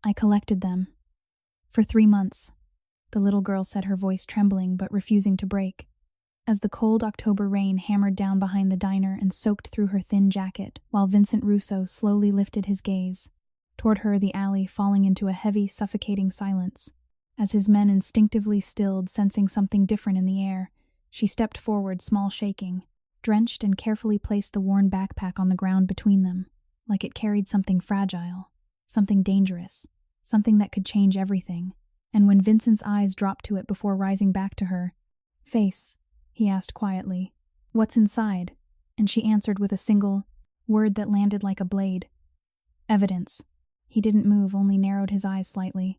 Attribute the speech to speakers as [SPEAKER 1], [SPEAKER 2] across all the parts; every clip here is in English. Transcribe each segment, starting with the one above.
[SPEAKER 1] I collected them. For 3 months, the little girl said, her voice trembling but refusing to break. As the cold October rain hammered down behind the diner and soaked through her thin jacket, while Vincent Russo slowly lifted his gaze toward her, the alley falling into a heavy, suffocating silence. As his men instinctively stilled, sensing something different in the air, she stepped forward, small shaking, drenched, and carefully placed the worn backpack on the ground between them, like it carried something fragile, something dangerous, something that could change everything. And when Vincent's eyes dropped to it before rising back to her face, he asked quietly, "What's inside?" And she answered with a single word that landed like a blade. "Evidence." He didn't move, only narrowed his eyes slightly.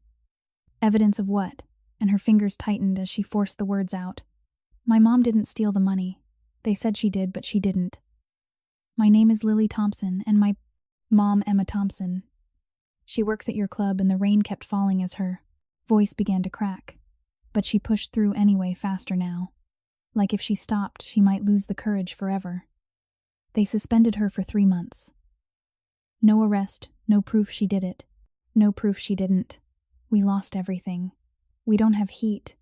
[SPEAKER 1] "Evidence of what?" And her fingers tightened as she forced the words out. "My mom didn't steal the money. They said she did, but she didn't. My name is Lily Thompson, and my mom, Emma Thompson. She works at your club," and the rain kept falling as her voice began to crack. But she pushed through anyway, faster now. Like if she stopped, she might lose the courage forever. "They suspended her for 3 months. No arrest, no proof she did it. No proof she didn't. We lost everything. We don't have heat.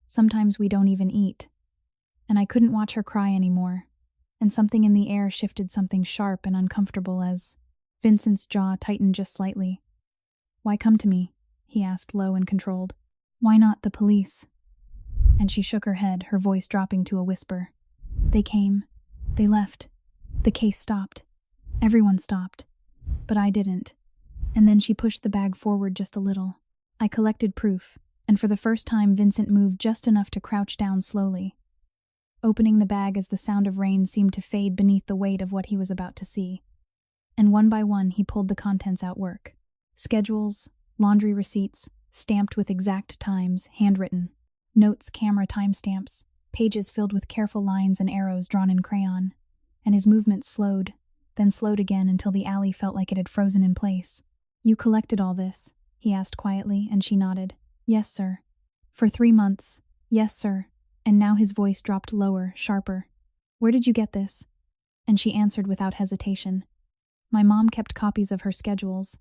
[SPEAKER 1] Sometimes we don't even eat." And I couldn't watch her cry anymore. And something in the air shifted, something sharp and uncomfortable, as Vincent's jaw tightened just slightly. "Why come to me?" he asked, low and controlled. "Why not the police?" And she shook her head, her voice dropping to a whisper. "They came. They left. The case stopped. Everyone stopped. But I didn't." And then she pushed the bag forward just a little. I collected proof, and for the first time Vincent moved just enough to crouch down slowly, opening the bag as the sound of rain seemed to fade beneath the weight of what he was about to see. And one by one he pulled the contents out. Work schedules, laundry receipts, stamped with exact times, handwritten. Notes, camera timestamps, pages filled with careful lines and arrows drawn in crayon. And his movements slowed, then slowed again until the alley felt like it had frozen in place. "You collected all this?" he asked quietly, and she nodded. "Yes, sir." "For 3 months?" "Yes, sir." And now his voice dropped lower, sharper. "Where did you get this?" And she answered without hesitation. "My mom kept copies of her schedules.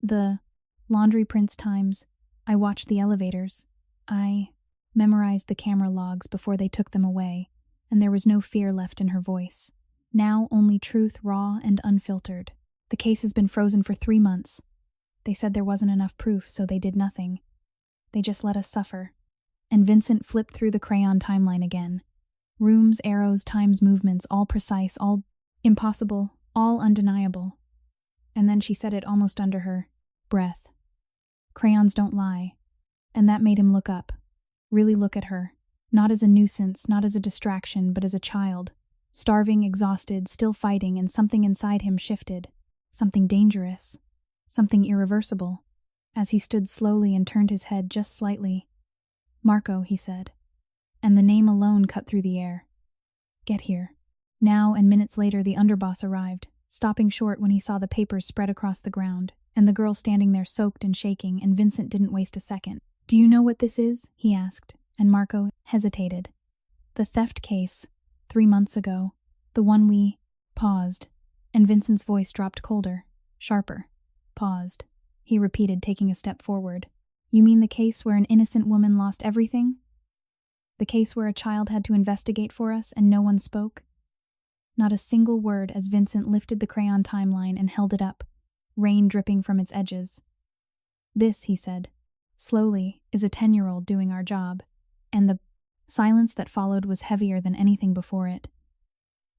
[SPEAKER 1] The laundry prints times. I watched the elevators. I memorized the camera logs before they took them away," and there was no fear left in her voice. Now only truth, raw and unfiltered. "The case has been frozen for 3 months. They said there wasn't enough proof, so they did nothing. They just let us suffer." And Vincent flipped through the crayon timeline again. Rooms, arrows, times, movements, all precise, all impossible, all undeniable. And then she said it almost under her breath. "Crayons don't lie." And that made him look up. Really look at her. Not as a nuisance, not as a distraction, but as a child. Starving, exhausted, still fighting, and something inside him shifted. Something dangerous. Something irreversible. As he stood slowly and turned his head just slightly. "Marco," he said. And the name alone cut through the air. "Get here." Now, and minutes later, the underboss arrived, stopping short when he saw the papers spread across the ground, and the girl standing there soaked and shaking, and Vincent didn't waste a second. "Do you know what this is?" he asked, and Marco hesitated. "The theft case, 3 months ago. The one we..." Paused, and Vincent's voice dropped colder, sharper. "Paused," he repeated, taking a step forward. "You mean the case where an innocent woman lost everything? The case where a child had to investigate for us and no one spoke?" Not a single word as Vincent lifted the crayon timeline and held it up, rain dripping from its edges. "This," he said, slowly, "is a 10-year-old doing our job." And the silence that followed was heavier than anything before it.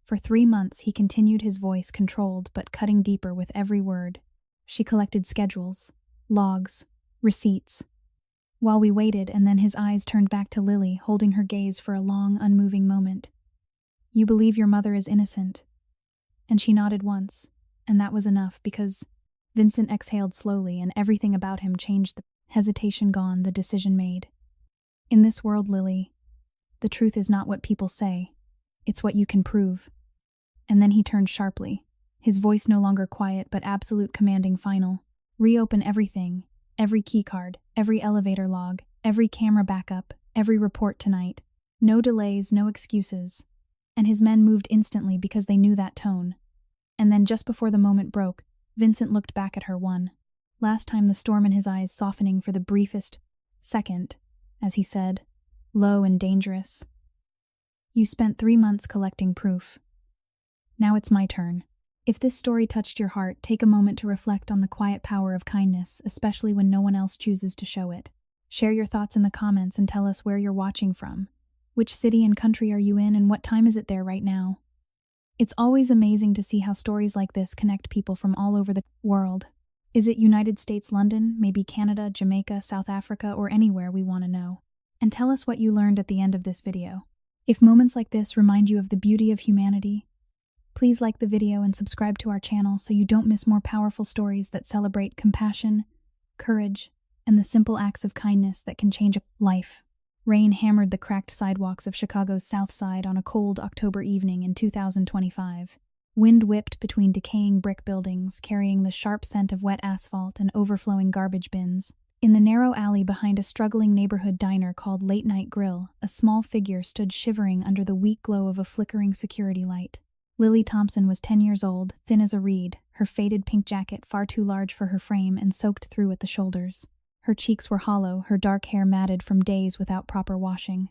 [SPEAKER 1] For 3 months he continued, his voice controlled but cutting deeper with every word. "She collected schedules, logs, receipts." While we waited, and then his eyes turned back to Lily, holding her gaze for a long, unmoving moment. "You believe your mother is innocent?" And she nodded once, and that was enough, because Vincent exhaled slowly, and everything about him changed. The hesitation gone, the decision made. "In this world, Lily, the truth is not what people say. It's what you can prove." And then he turned sharply, his voice no longer quiet but absolute, commanding, final. "Reopen everything, every keycard, every elevator log, every camera backup, every report tonight. No delays, no excuses." And his men moved instantly because they knew that tone. And then just before the moment broke, Vincent looked back at her. One last time the storm in his eyes softening for the briefest second, as he said, low and dangerous. You spent 3 months collecting proof. Now it's my turn. If this story touched your heart, take a moment to reflect on the quiet power of kindness, especially when no one else chooses to show it. Share your thoughts in the comments and tell us where you're watching from. Which city and country are you in, and what time is it there right now? It's always amazing to see how stories like this connect people from all over the world. Is it United States, London, maybe Canada, Jamaica, South Africa, or anywhere we want to know? And tell us what you learned at the end of this video. If moments like this remind you of the beauty of humanity, please like the video and subscribe to our channel so you don't miss more powerful stories that celebrate compassion, courage, and the simple acts of kindness that can change a life. Rain hammered the cracked sidewalks of Chicago's South Side on a cold October evening in 2025. Wind whipped between decaying brick buildings, carrying the sharp scent of wet asphalt and overflowing garbage bins. In the narrow alley behind a struggling neighborhood diner called Late Night Grill, a small figure stood shivering under the weak glow of a flickering security light. Lily Thompson was 10 years old, thin as a reed, her faded pink jacket far too large for her frame and soaked through at the shoulders. Her cheeks were hollow, her dark hair matted from days without proper washing.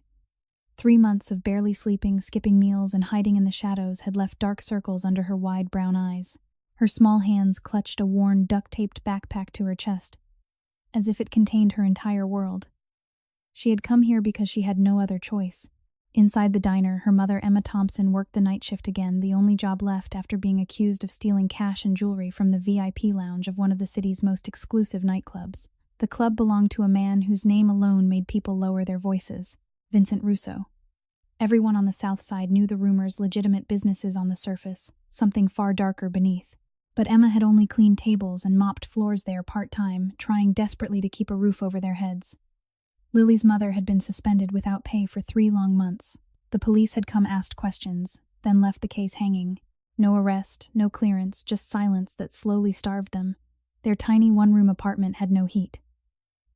[SPEAKER 1] 3 months of barely sleeping, skipping meals, and hiding in the shadows had left dark circles under her wide brown eyes. Her small hands clutched a worn, duct-taped backpack to her chest, as if it contained her entire world. She had come here because she had no other choice. Inside the diner, her mother, Emma Thompson, worked the night shift again, the only job left after being accused of stealing cash and jewelry from the VIP lounge of one of the city's most exclusive nightclubs. The club belonged to a man whose name alone made people lower their voices, Vincent Russo. Everyone on the South Side knew the rumors, legitimate businesses on the surface, something far darker beneath. But Emma had only cleaned tables and mopped floors there part-time, trying desperately to keep a roof over their heads. Lily's mother had been suspended without pay for 3 long months. The police had come, asked questions, then left the case hanging. No arrest, no clearance, just silence that slowly starved them. Their tiny one-room apartment had no heat.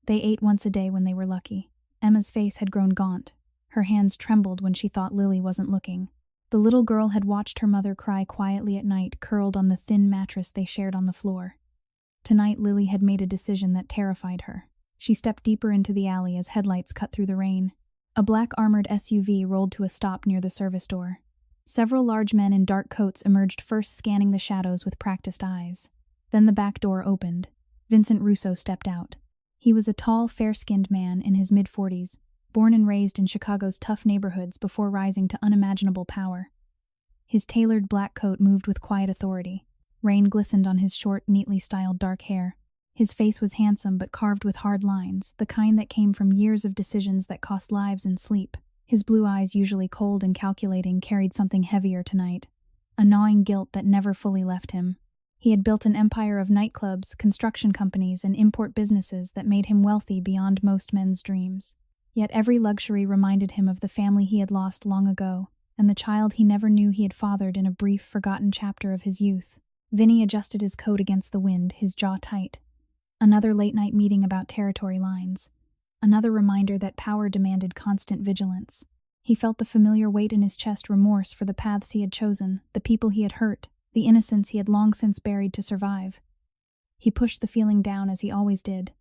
[SPEAKER 1] They ate once a day when they were lucky. Emma's face had grown gaunt. Her hands trembled when she thought Lily wasn't looking. The little girl had watched her mother cry quietly at night, curled on the thin mattress they shared on the floor. Tonight, Lily had made a decision that terrified her. She stepped deeper into the alley as headlights cut through the rain. A black armored SUV rolled to a stop near the service door. Several large men in dark coats emerged, first scanning the shadows with practiced eyes. Then the back door opened. Vincent Russo stepped out. He was a tall, fair-skinned man in his mid-40s, born and raised in Chicago's tough neighborhoods before rising to unimaginable power. His tailored black coat moved with quiet authority. Rain glistened on his short, neatly styled dark hair. His face was handsome but carved with hard lines, the kind that came from years of decisions that cost lives and sleep. His blue eyes, usually cold and calculating, carried something heavier tonight, a gnawing guilt that never fully left him. He had built an empire of nightclubs, construction companies, and import businesses that made him wealthy beyond most men's dreams. Yet every luxury reminded him of the family he had lost long ago, and the child he never knew he had fathered in a brief, forgotten chapter of his youth. Vinny adjusted his coat against the wind, his jaw tight. Another late-night meeting about territory lines. Another reminder that power demanded constant vigilance. He felt the familiar weight in his chest, remorse for the paths he had chosen, the people he had hurt, the innocence he had long since buried to survive. He pushed the feeling down as he always did.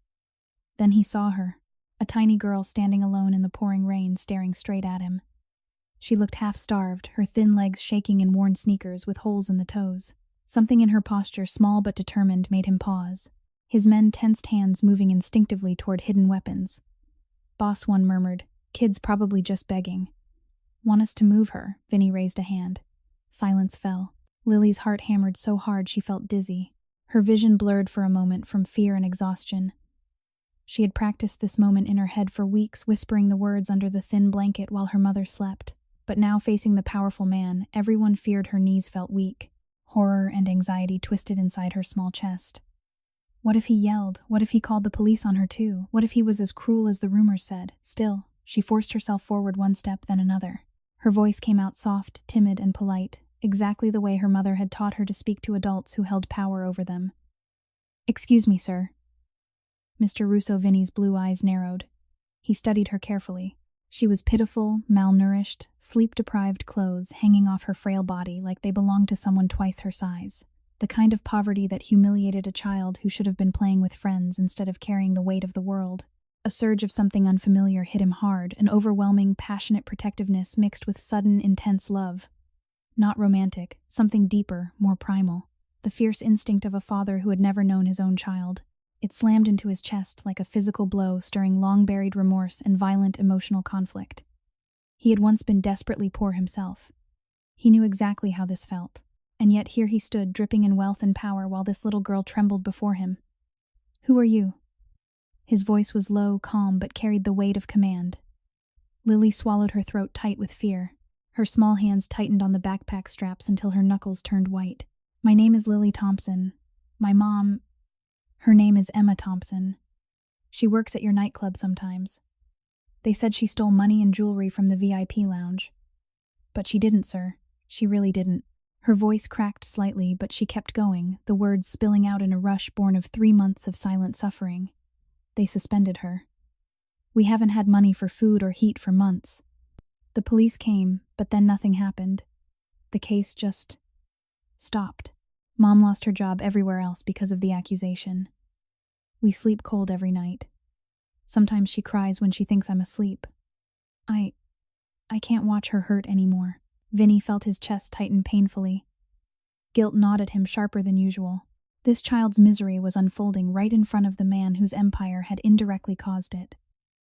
[SPEAKER 1] Then he saw her, a tiny girl standing alone in the pouring rain, staring straight at him. She looked half-starved, her thin legs shaking in worn sneakers with holes in the toes. Something in her posture, small but determined, made him pause. His tensed hands moving instinctively toward hidden weapons. Boss One murmured, "Kid's probably just begging." "Want us to move her?" Vinny raised a hand. Silence fell. Lily's heart hammered so hard she felt dizzy. Her vision blurred for a moment from fear and exhaustion. She had practiced this moment in her head for weeks, whispering the words under the thin blanket while her mother slept. But now, facing the powerful man, everyone feared her knees felt weak. Horror and anxiety twisted inside her small chest. What if he yelled? What if he called the police on her too? What if he was as cruel as the rumors said? Still, she forced herself forward one step, then another. Her voice came out soft, timid, and polite, exactly the way her mother had taught her to speak to adults who held power over them. "Excuse me, sir." Mr. Russo, Vinny's blue eyes narrowed. He studied her carefully. She was pitiful, malnourished, sleep-deprived clothes hanging off her frail body like they belonged to someone twice her size. the kind of poverty that humiliated a child who should have been playing with friends instead of carrying the weight of the world. A surge of something unfamiliar hit him hard, an overwhelming, passionate protectiveness mixed with sudden, intense love. Not romantic, something deeper, more primal. The fierce instinct of a father who had never known his own child. It slammed into his chest like a physical blow, stirring long-buried remorse and violent emotional conflict. He had once been desperately poor himself. He knew exactly how this felt, and yet here he stood, dripping in wealth and power, while this little girl trembled before him. "Who are you?" His voice was low, calm, but carried the weight of command. Lily swallowed her throat tight with fear. Her small hands tightened on the backpack straps until her knuckles turned white. "My name is Lily Thompson. My mom... Her name is Emma Thompson. She works at your nightclub sometimes. They said she stole money and jewelry from the VIP lounge. But she didn't, sir. She really didn't." Her voice cracked slightly, but she kept going, the words spilling out in a rush born of 3 months of silent suffering. "They suspended her. We haven't had money for food or heat for months. The police came, but then nothing happened. The case just stopped. Mom lost her job everywhere else because of the accusation. We sleep cold every night. Sometimes she cries when she thinks I'm asleep. I can't watch her hurt anymore." Vinny felt his chest tighten painfully. Guilt gnawed at him sharper than usual. This child's misery was unfolding right in front of the man whose empire had indirectly caused it.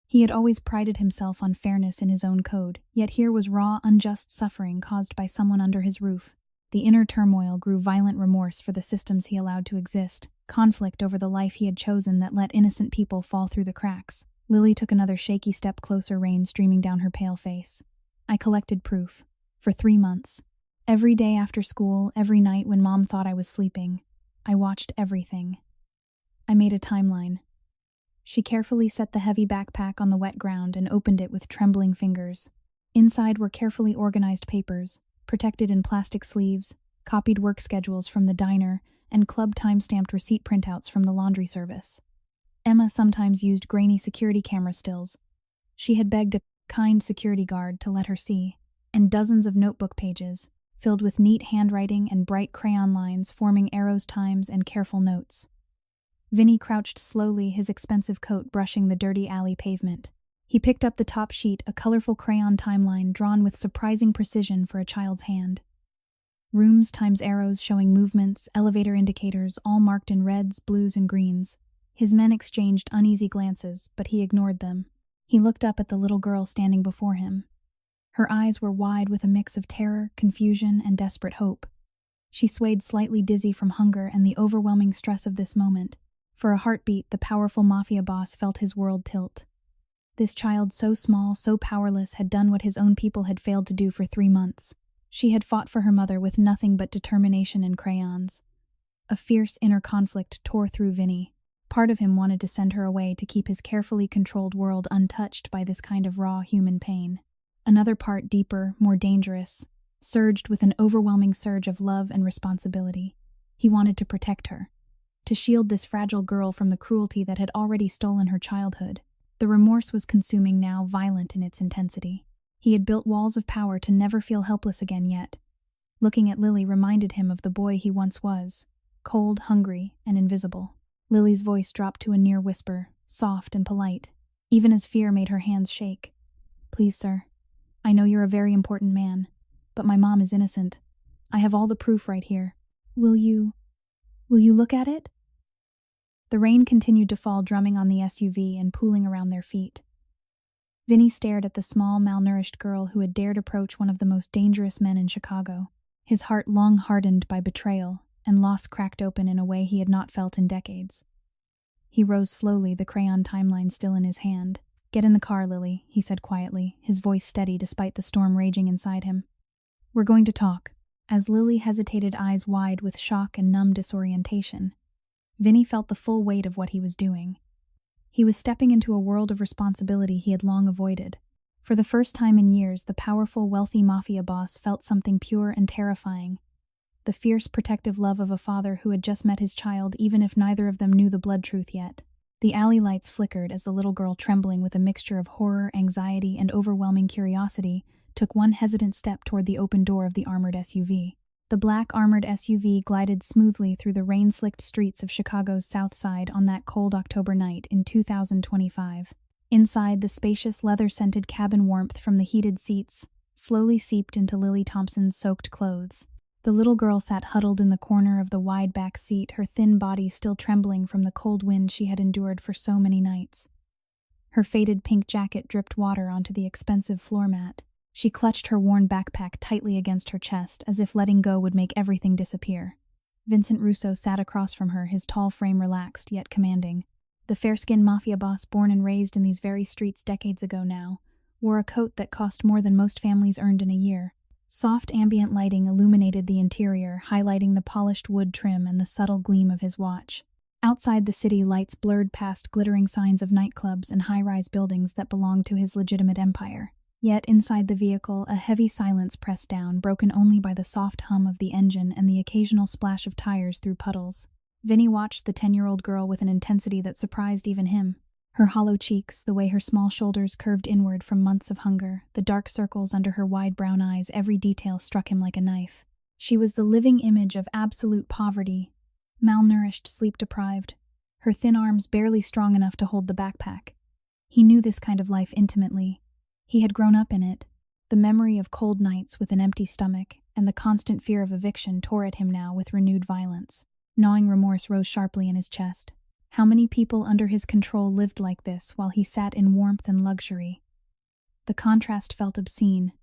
[SPEAKER 1] He had always prided himself on fairness in his own code, yet here was raw, unjust suffering caused by someone under his roof. The inner turmoil grew violent remorse for the systems he allowed to exist, conflict over the life he had chosen that let innocent people fall through the cracks. Lily took another shaky step closer, rain streaming down her pale face. "I collected proof. For 3 months. Every day after school, every night when Mom thought I was sleeping. I watched everything. I made a timeline." She carefully set the heavy backpack on the wet ground and opened it with trembling fingers. Inside were carefully organized papers, protected in plastic sleeves, copied work schedules from the diner, and club time-stamped receipt printouts from the laundry service. Emma sometimes used grainy security camera stills. She had begged a kind security guard to let her see. And dozens of notebook pages, filled with neat handwriting and bright crayon lines forming arrows, times, and careful notes. Vinny crouched slowly, his expensive coat brushing the dirty alley pavement. He picked up the top sheet, a colorful crayon timeline drawn with surprising precision for a child's hand. Rooms times arrows showing movements, elevator indicators, all marked in reds, blues, and greens. His men exchanged uneasy glances, but he ignored them. He looked up at the little girl standing before him. Her eyes were wide with a mix of terror, confusion, and desperate hope. She swayed slightly dizzy from hunger and the overwhelming stress of this moment. For a heartbeat, the powerful Mafia boss felt his world tilt. This child, so small, so powerless, had done what his own people had failed to do for 3 months. She had fought for her mother with nothing but determination and crayons. A fierce inner conflict tore through Vinny. Part of him wanted to send her away to keep his carefully controlled world untouched by this kind of raw human pain. Another part, deeper, more dangerous, surged with an overwhelming surge of love and responsibility. He wanted to protect her, to shield this fragile girl from the cruelty that had already stolen her childhood. The remorse was consuming now, violent in its intensity. He had built walls of power to never feel helpless again yet. Looking at Lily reminded him of the boy he once was, cold, hungry, and invisible. Lily's voice dropped to a near whisper, soft and polite, even as fear made her hands shake. "Please, sir. I know you're a very important man, but my mom is innocent. I have all the proof right here. Will you look at it?" The rain continued to fall, drumming on the SUV and pooling around their feet. Vinny stared at the small, malnourished girl who had dared approach one of the most dangerous men in Chicago. His heart, long hardened by betrayal and loss, cracked open in a way he had not felt in decades. He rose slowly, the crayon timeline still in his hand. "Get in the car, Lily," he said quietly, his voice steady despite the storm raging inside him. "We're going to talk." As Lily hesitated, eyes wide with shock and numb disorientation, Vinny felt the full weight of what he was doing. He was stepping into a world of responsibility he had long avoided. For the first time in years, the powerful, wealthy Mafia boss felt something pure and terrifying. The fierce, protective love of a father who had just met his child, even if neither of them knew the blood truth yet. The alley lights flickered as the little girl, trembling with a mixture of horror, anxiety, and overwhelming curiosity, took one hesitant step toward the open door of the armored SUV. The black armored SUV glided smoothly through the rain-slicked streets of Chicago's South Side on that cold October night in 2025. Inside, the spacious leather-scented cabin warmth from the heated seats slowly seeped into Lily Thompson's soaked clothes. The little girl sat huddled in the corner of the wide back seat, her thin body still trembling from the cold wind she had endured for so many nights. Her faded pink jacket dripped water onto the expensive floor mat. She clutched her worn backpack tightly against her chest, as if letting go would make everything disappear. Vincent Russo sat across from her, his tall frame relaxed yet commanding. The fair-skinned Mafia boss, born and raised in these very streets decades ago now, wore a coat that cost more than most families earned in a year. Soft ambient lighting illuminated the interior, highlighting the polished wood trim and the subtle gleam of his watch. Outside the city, lights blurred past glittering signs of nightclubs and high-rise buildings that belonged to his legitimate empire. Yet inside the vehicle, a heavy silence pressed down, broken only by the soft hum of the engine and the occasional splash of tires through puddles. Vinny watched the 10-year-old girl with an intensity that surprised even him. Her hollow cheeks, the way her small shoulders curved inward from months of hunger, the dark circles under her wide brown eyes, every detail struck him like a knife. She was the living image of absolute poverty, malnourished, sleep-deprived, her thin arms barely strong enough to hold the backpack. He knew this kind of life intimately. He had grown up in it. The memory of cold nights with an empty stomach and the constant fear of eviction tore at him now with renewed violence. Gnawing remorse rose sharply in his chest. How many people under his control lived like this while he sat in warmth and luxury? The contrast felt obscene.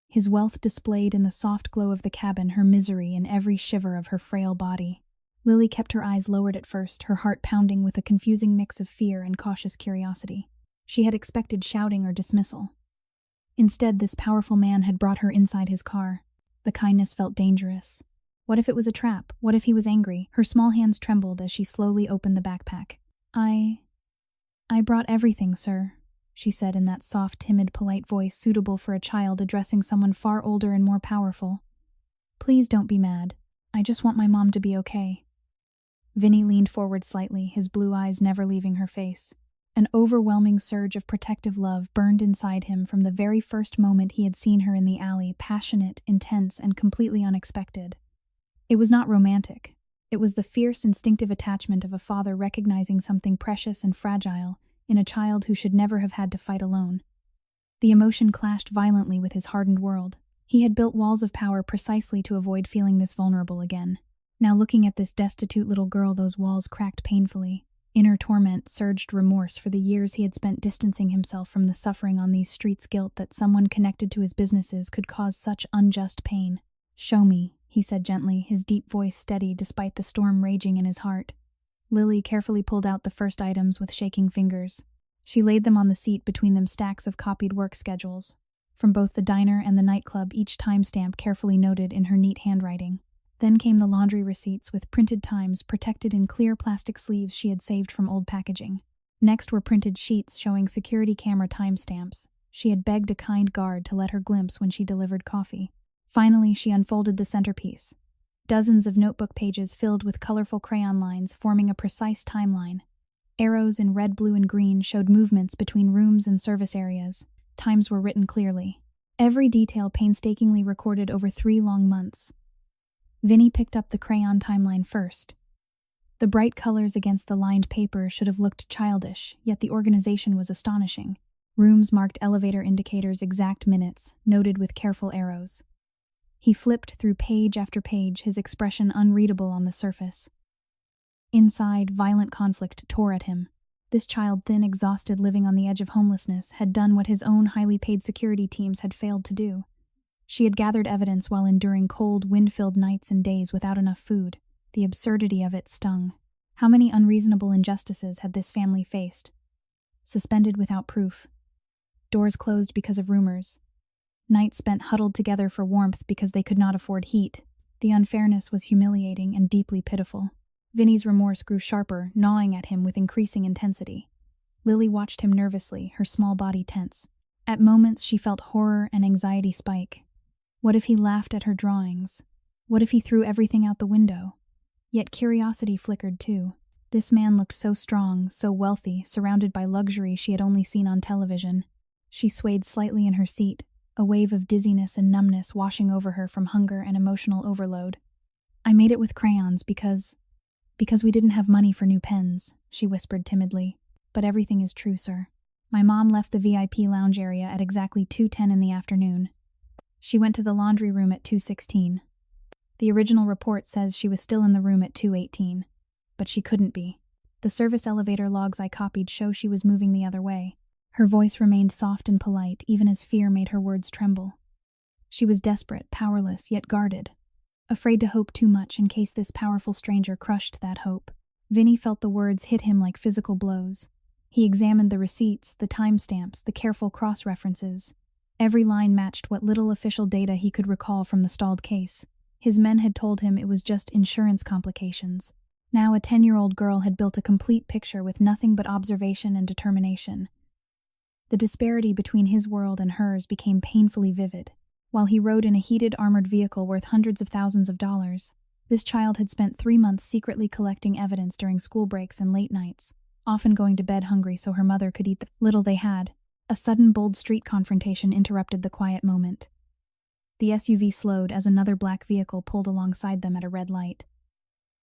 [SPEAKER 1] His wealth displayed in the soft glow of the cabin, her misery in every shiver of her frail body. Lily kept her eyes lowered at first, her heart pounding with a confusing mix of fear and cautious curiosity. She had expected shouting or dismissal. Instead, this powerful man had brought her inside his car. The kindness felt dangerous. What if it was a trap? What if he was angry? Her small hands trembled as she slowly opened the backpack. I brought everything, sir," she said in that soft, timid, polite voice suitable for a child addressing someone far older and more powerful. "Please don't be mad. I just want my mom to be okay." Vinny leaned forward slightly, his blue eyes never leaving her face. An overwhelming surge of protective love burned inside him from the very first moment he had seen her in the alley, passionate, intense, and completely unexpected. It was not romantic. It was the fierce, instinctive attachment of a father recognizing something precious and fragile in a child who should never have had to fight alone. The emotion clashed violently with his hardened world. He had built walls of power precisely to avoid feeling this vulnerable again. Now looking at this destitute little girl, those walls cracked painfully. Inner torment surged remorse for the years he had spent distancing himself from the suffering on these streets, guilt that someone connected to his businesses could cause such unjust pain. "Show me," he said gently, his deep voice steady despite the storm raging in his heart. Lily carefully pulled out the first items with shaking fingers. She laid them on the seat, between them stacks of copied work schedules. From both the diner and the nightclub, each timestamp carefully noted in her neat handwriting. Then came the laundry receipts with printed times protected in clear plastic sleeves she had saved from old packaging. Next were printed sheets showing security camera timestamps. She had begged a kind guard to let her glimpse when she delivered coffee. Finally, she unfolded the centerpiece. Dozens of notebook pages filled with colorful crayon lines forming a precise timeline. Arrows in red, blue, and green showed movements between rooms and service areas. Times were written clearly. Every detail painstakingly recorded over 3 long months. Vinny picked up the crayon timeline first. The bright colors against the lined paper should have looked childish, yet the organization was astonishing. Rooms marked elevator indicators, exact minutes, noted with careful arrows. He flipped through page after page, his expression unreadable on the surface. Inside, violent conflict tore at him. This child, thin, exhausted, living on the edge of homelessness, had done what his own highly paid security teams had failed to do. She had gathered evidence while enduring cold, wind-filled nights and days without enough food. The absurdity of it stung. How many unreasonable injustices had this family faced? Suspended without proof. Doors closed because of rumors. Nights spent huddled together for warmth because they could not afford heat. The unfairness was humiliating and deeply pitiful. Vinny's remorse grew sharper, gnawing at him with increasing intensity. Lily watched him nervously, her small body tense. At moments she felt horror and anxiety spike. What if he laughed at her drawings? What if he threw everything out the window? Yet curiosity flickered too. This man looked so strong, so wealthy, surrounded by luxury she had only seen on television. She swayed slightly in her seat. a wave of dizziness and numbness washing over her from hunger and emotional overload. "I made it with crayons because we didn't have money for new pens," she whispered timidly. "But everything is true, sir. My mom left the VIP lounge area at exactly 2:10 in the afternoon. She went to the laundry room at 2:16. The original report says she was still in the room at 2:18, but she couldn't be. The service elevator logs I copied show she was moving the other way." Her voice remained soft and polite, even as fear made her words tremble. She was desperate, powerless, yet guarded, afraid to hope too much in case this powerful stranger crushed that hope. Vinny felt the words hit him like physical blows. He examined the receipts, the timestamps, the careful cross-references. Every line matched what little official data he could recall from the stalled case. His men had told him it was just insurance complications. Now a 10-year-old girl had built a complete picture with nothing but observation and determination. The disparity between his world and hers became painfully vivid. While he rode in a heated armored vehicle worth hundreds of thousands of dollars, this child had spent 3 months secretly collecting evidence during school breaks and late nights, often going to bed hungry so her mother could eat the little they had. A sudden bold street confrontation interrupted the quiet moment. The SUV slowed as another black vehicle pulled alongside them at a red light.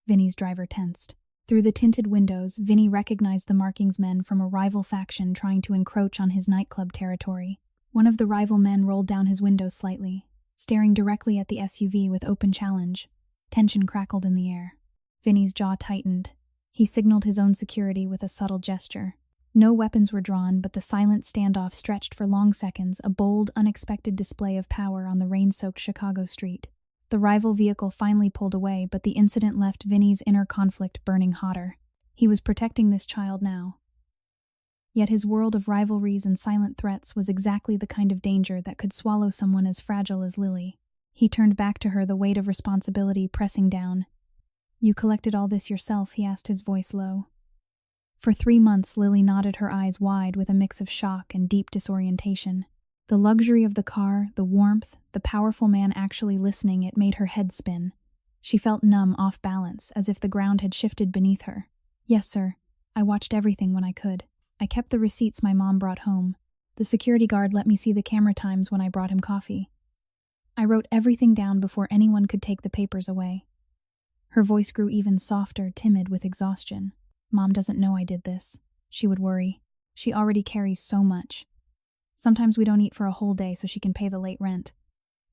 [SPEAKER 1] Vinny's driver tensed. Through the tinted windows, Vinny recognized the markings men from a rival faction trying to encroach on his nightclub territory. One of the rival men rolled down his window slightly, staring directly at the SUV with open challenge. Tension crackled in the air. Vinny's jaw tightened. He signaled his own security with a subtle gesture. No weapons were drawn, but the silent standoff stretched for long seconds, a bold, unexpected display of power on the rain-soaked Chicago street. The rival vehicle finally pulled away, but the incident left Vinny's inner conflict burning hotter. He was protecting this child now. Yet his world of rivalries and silent threats was exactly the kind of danger that could swallow someone as fragile as Lily. He turned back to her, the weight of responsibility pressing down. "You collected all this yourself?" he asked, his voice low. For 3 months, Lily nodded, her eyes wide with a mix of shock and deep disorientation. The luxury of the car, the warmth, the powerful man actually listening, it made her head spin. She felt numb, off balance, as if the ground had shifted beneath her. "Yes, sir. I watched everything when I could. I kept the receipts my mom brought home. The security guard let me see the camera times when I brought him coffee. I wrote everything down before anyone could take the papers away." Her voice grew even softer, timid with exhaustion. "Mom doesn't know I did this," she would worry. "She already carries so much. Sometimes we don't eat for a whole day so she can pay the late rent.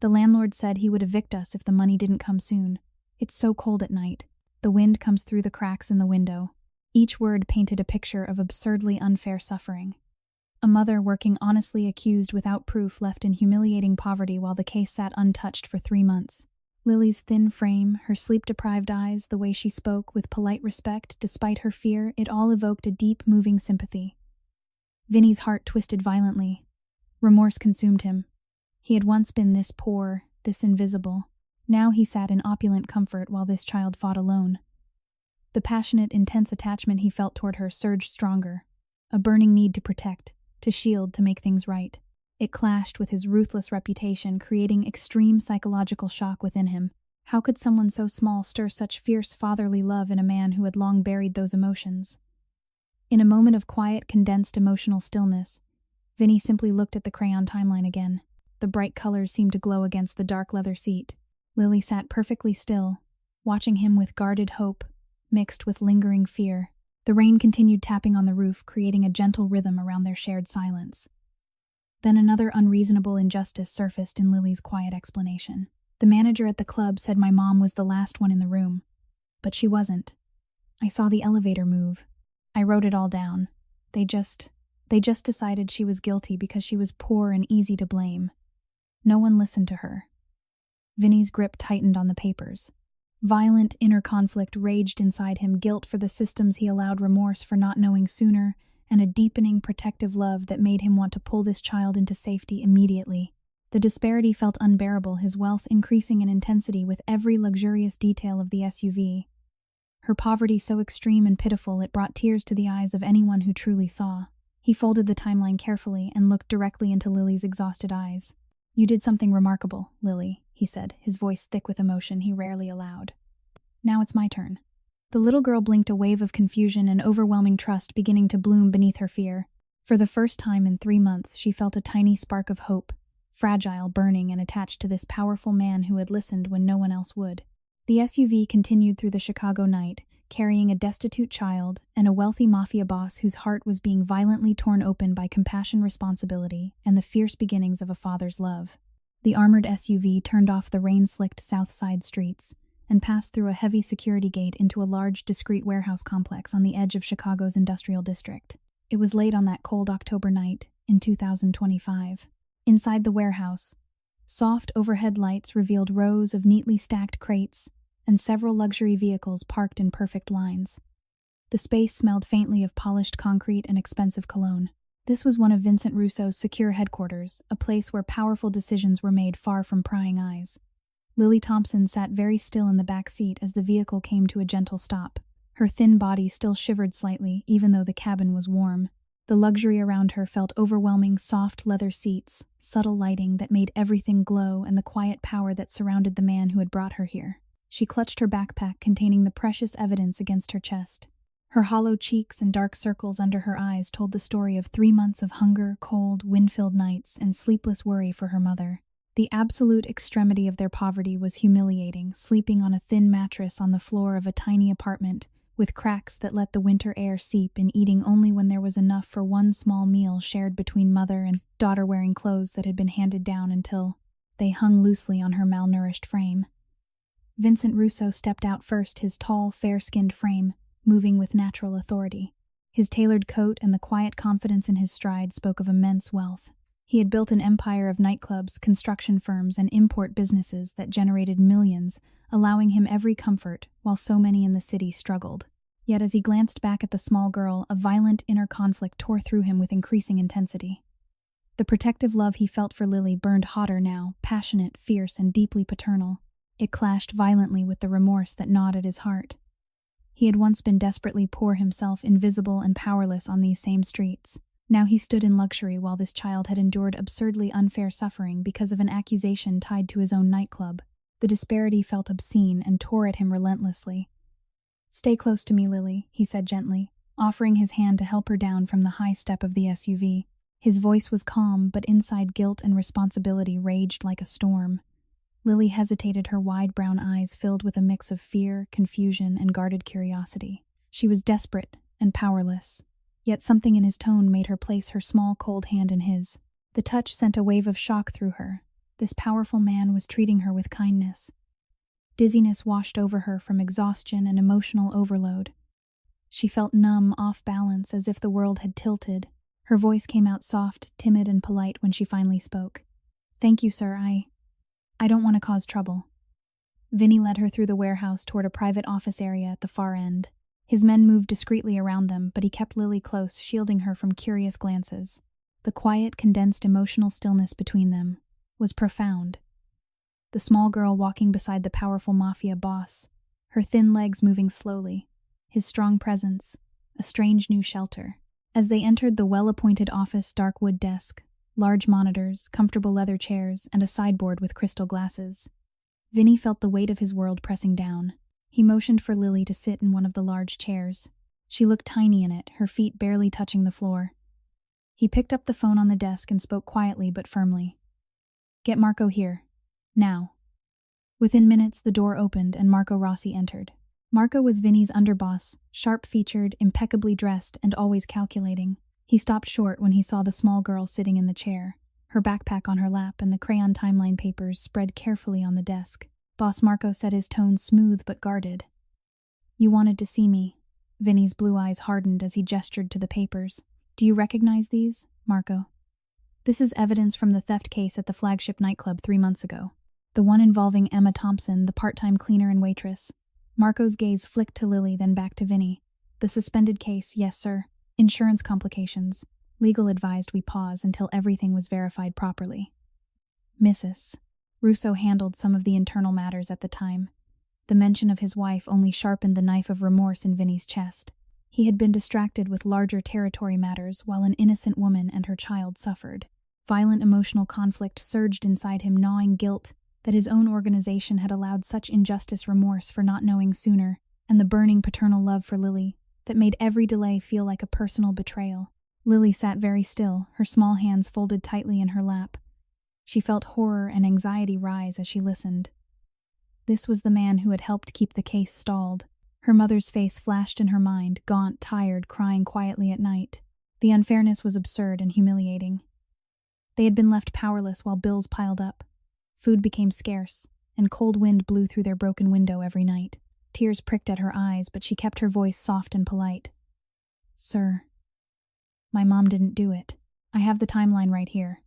[SPEAKER 1] The landlord said he would evict us if the money didn't come soon. It's so cold at night. The wind comes through the cracks in the window." Each word painted a picture of absurdly unfair suffering. A mother working honestly, accused without proof, left in humiliating poverty while the case sat untouched for 3 months. Lily's thin frame, her sleep-deprived eyes, the way she spoke with polite respect despite her fear, it all evoked a deep, moving sympathy. Vinny's heart twisted violently. Remorse consumed him. He had once been this poor, this invisible. Now he sat in opulent comfort while this child fought alone. The passionate, intense attachment he felt toward her surged stronger. A burning need to protect, to shield, to make things right. It clashed with his ruthless reputation, creating extreme psychological shock within him. How could someone so small stir such fierce fatherly love in a man who had long buried those emotions? In a moment of quiet, condensed emotional stillness, Vinny simply looked at the crayon timeline again. The bright colors seemed to glow against the dark leather seat. Lily sat perfectly still, watching him with guarded hope, mixed with lingering fear. The rain continued tapping on the roof, creating a gentle rhythm around their shared silence. Then another unreasonable injustice surfaced in Lily's quiet explanation. "The manager at the club said my mom was the last one in the room. But she wasn't. I saw the elevator move. I wrote it all down. They just decided she was guilty because she was poor and easy to blame. No one listened to her." Vinny's grip tightened on the papers. Violent inner conflict raged inside him, guilt for the systems he allowed, remorse for not knowing sooner, and a deepening protective love that made him want to pull this child into safety immediately. The disparity felt unbearable, his wealth increasing in intensity with every luxurious detail of the SUV. Her poverty so extreme and pitiful it brought tears to the eyes of anyone who truly saw. He folded the timeline carefully and looked directly into Lily's exhausted eyes. "You did something remarkable, Lily," he said, his voice thick with emotion he rarely allowed. "Now it's my turn." The little girl blinked, a wave of confusion and overwhelming trust beginning to bloom beneath her fear. For the first time in 3 months, she felt a tiny spark of hope. fragile, burning, and attached to this powerful man who had listened when no one else would. The SUV continued through the Chicago night, carrying a destitute child and a wealthy mafia boss whose heart was being violently torn open by compassion, responsibility, and the fierce beginnings of a father's love. The armored SUV turned off the rain-slicked South Side streets and passed through a heavy security gate into a large, discreet warehouse complex on the edge of Chicago's industrial district. It was late on that cold October night in 2025. Inside the warehouse, soft overhead lights revealed rows of neatly stacked crates and several luxury vehicles parked in perfect lines. The space smelled faintly of polished concrete and expensive cologne. This was one of Vincent Russo's secure headquarters, a place where powerful decisions were made far from prying eyes. Lily Thompson sat very still in the back seat as the vehicle came to a gentle stop. Her thin body still shivered slightly, even though the cabin was warm. The luxury around her felt overwhelming: soft leather seats, subtle lighting that made everything glow, and the quiet power that surrounded the man who had brought her here. She clutched her backpack containing the precious evidence against her chest. Her hollow cheeks and dark circles under her eyes told the story of 3 months of hunger, cold, wind-filled nights, and sleepless worry for her mother. The absolute extremity of their poverty was humiliating, sleeping on a thin mattress on the floor of a tiny apartment, with cracks that let the winter air seep, and eating only when there was enough for one small meal shared between mother and daughter, wearing clothes that had been handed down until they hung loosely on her malnourished frame. Vincent Russo stepped out first, his tall, fair-skinned frame moving with natural authority. His tailored coat and the quiet confidence in his stride spoke of immense wealth. He had built an empire of nightclubs, construction firms, and import businesses that generated millions, allowing him every comfort, while so many in the city struggled. Yet as he glanced back at the small girl, a violent inner conflict tore through him with increasing intensity. The protective love he felt for Lily burned hotter now, passionate, fierce, and deeply paternal. It clashed violently with the remorse that gnawed at his heart. He had once been desperately poor himself, invisible and powerless on these same streets. Now he stood in luxury while this child had endured absurdly unfair suffering because of an accusation tied to his own nightclub. The disparity felt obscene and tore at him relentlessly. "Stay close to me, Lily," he said gently, offering his hand to help her down from the high step of the SUV. His voice was calm, but inside guilt and responsibility raged like a storm. Lily hesitated, her wide brown eyes filled with a mix of fear, confusion, and guarded curiosity. She was desperate and powerless, yet something in his tone made her place her small, cold hand in his. The touch sent a wave of shock through her. This powerful man was treating her with kindness. Dizziness washed over her from exhaustion and emotional overload. She felt numb, off balance, as if the world had tilted. Her voice came out soft, timid, and polite when she finally spoke. "Thank you, sir. I don't want to cause trouble." Vinny led her through the warehouse toward a private office area at the far end. His men moved discreetly around them, but he kept Lily close, shielding her from curious glances. The quiet, condensed emotional stillness between them was profound. The small girl walking beside the powerful mafia boss, her thin legs moving slowly, his strong presence, a strange new shelter. As they entered the well-appointed office, dark wood desk, large monitors, comfortable leather chairs, and a sideboard with crystal glasses, Vinny felt the weight of his world pressing down. He motioned for Lily to sit in one of the large chairs. She looked tiny in it, her feet barely touching the floor. He picked up the phone on the desk and spoke quietly but firmly. "Get Marco here. Now." Within minutes, the door opened and Marco Rossi entered. Marco was Vinny's underboss, sharp-featured, impeccably dressed, and always calculating. He stopped short when he saw the small girl sitting in the chair, her backpack on her lap and the crayon timeline papers spread carefully on the desk. Boss Marco said, his tone smooth but guarded. "You wanted to see me." Vinny's blue eyes hardened as he gestured to the papers. "Do you recognize these, Marco? This is evidence from the theft case at the flagship nightclub 3 months ago. The one involving Emma Thompson, the part-time cleaner and waitress." Marco's gaze flicked to Lily, then back to Vinny. "The suspended case, yes, sir. Insurance complications. Legal advised we pause until everything was verified properly." Mrs. Russo handled some of the internal matters at the time. The mention of his wife only sharpened the knife of remorse in Vinny's chest. He had been distracted with larger territory matters while an innocent woman and her child suffered. Violent emotional conflict surged inside him, gnawing guilt that his own organization had allowed such injustice, remorse for not knowing sooner, and the burning paternal love for Lily that made every delay feel like a personal betrayal. Lily sat very still, her small hands folded tightly in her lap. She felt horror and anxiety rise as she listened. This was the man who had helped keep the case stalled. Her mother's face flashed in her mind, gaunt, tired, crying quietly at night. The unfairness was absurd and humiliating. They had been left powerless while bills piled up. Food became scarce, and cold wind blew through their broken window every night. Tears pricked at her eyes, but she kept her voice soft and polite. "Sir, my mom didn't do it. I have the timeline right here.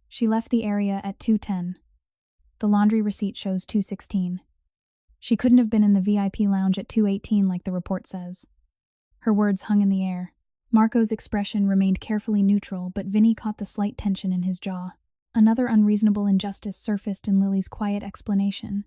[SPEAKER 1] She left the area at 2:10. The laundry receipt shows 2:16. She couldn't have been in the VIP lounge at 2:18 like the report says." Her words hung in the air. Marco's expression remained carefully neutral, but Vinny caught the slight tension in his jaw. Another unreasonable injustice surfaced in Lily's quiet explanation.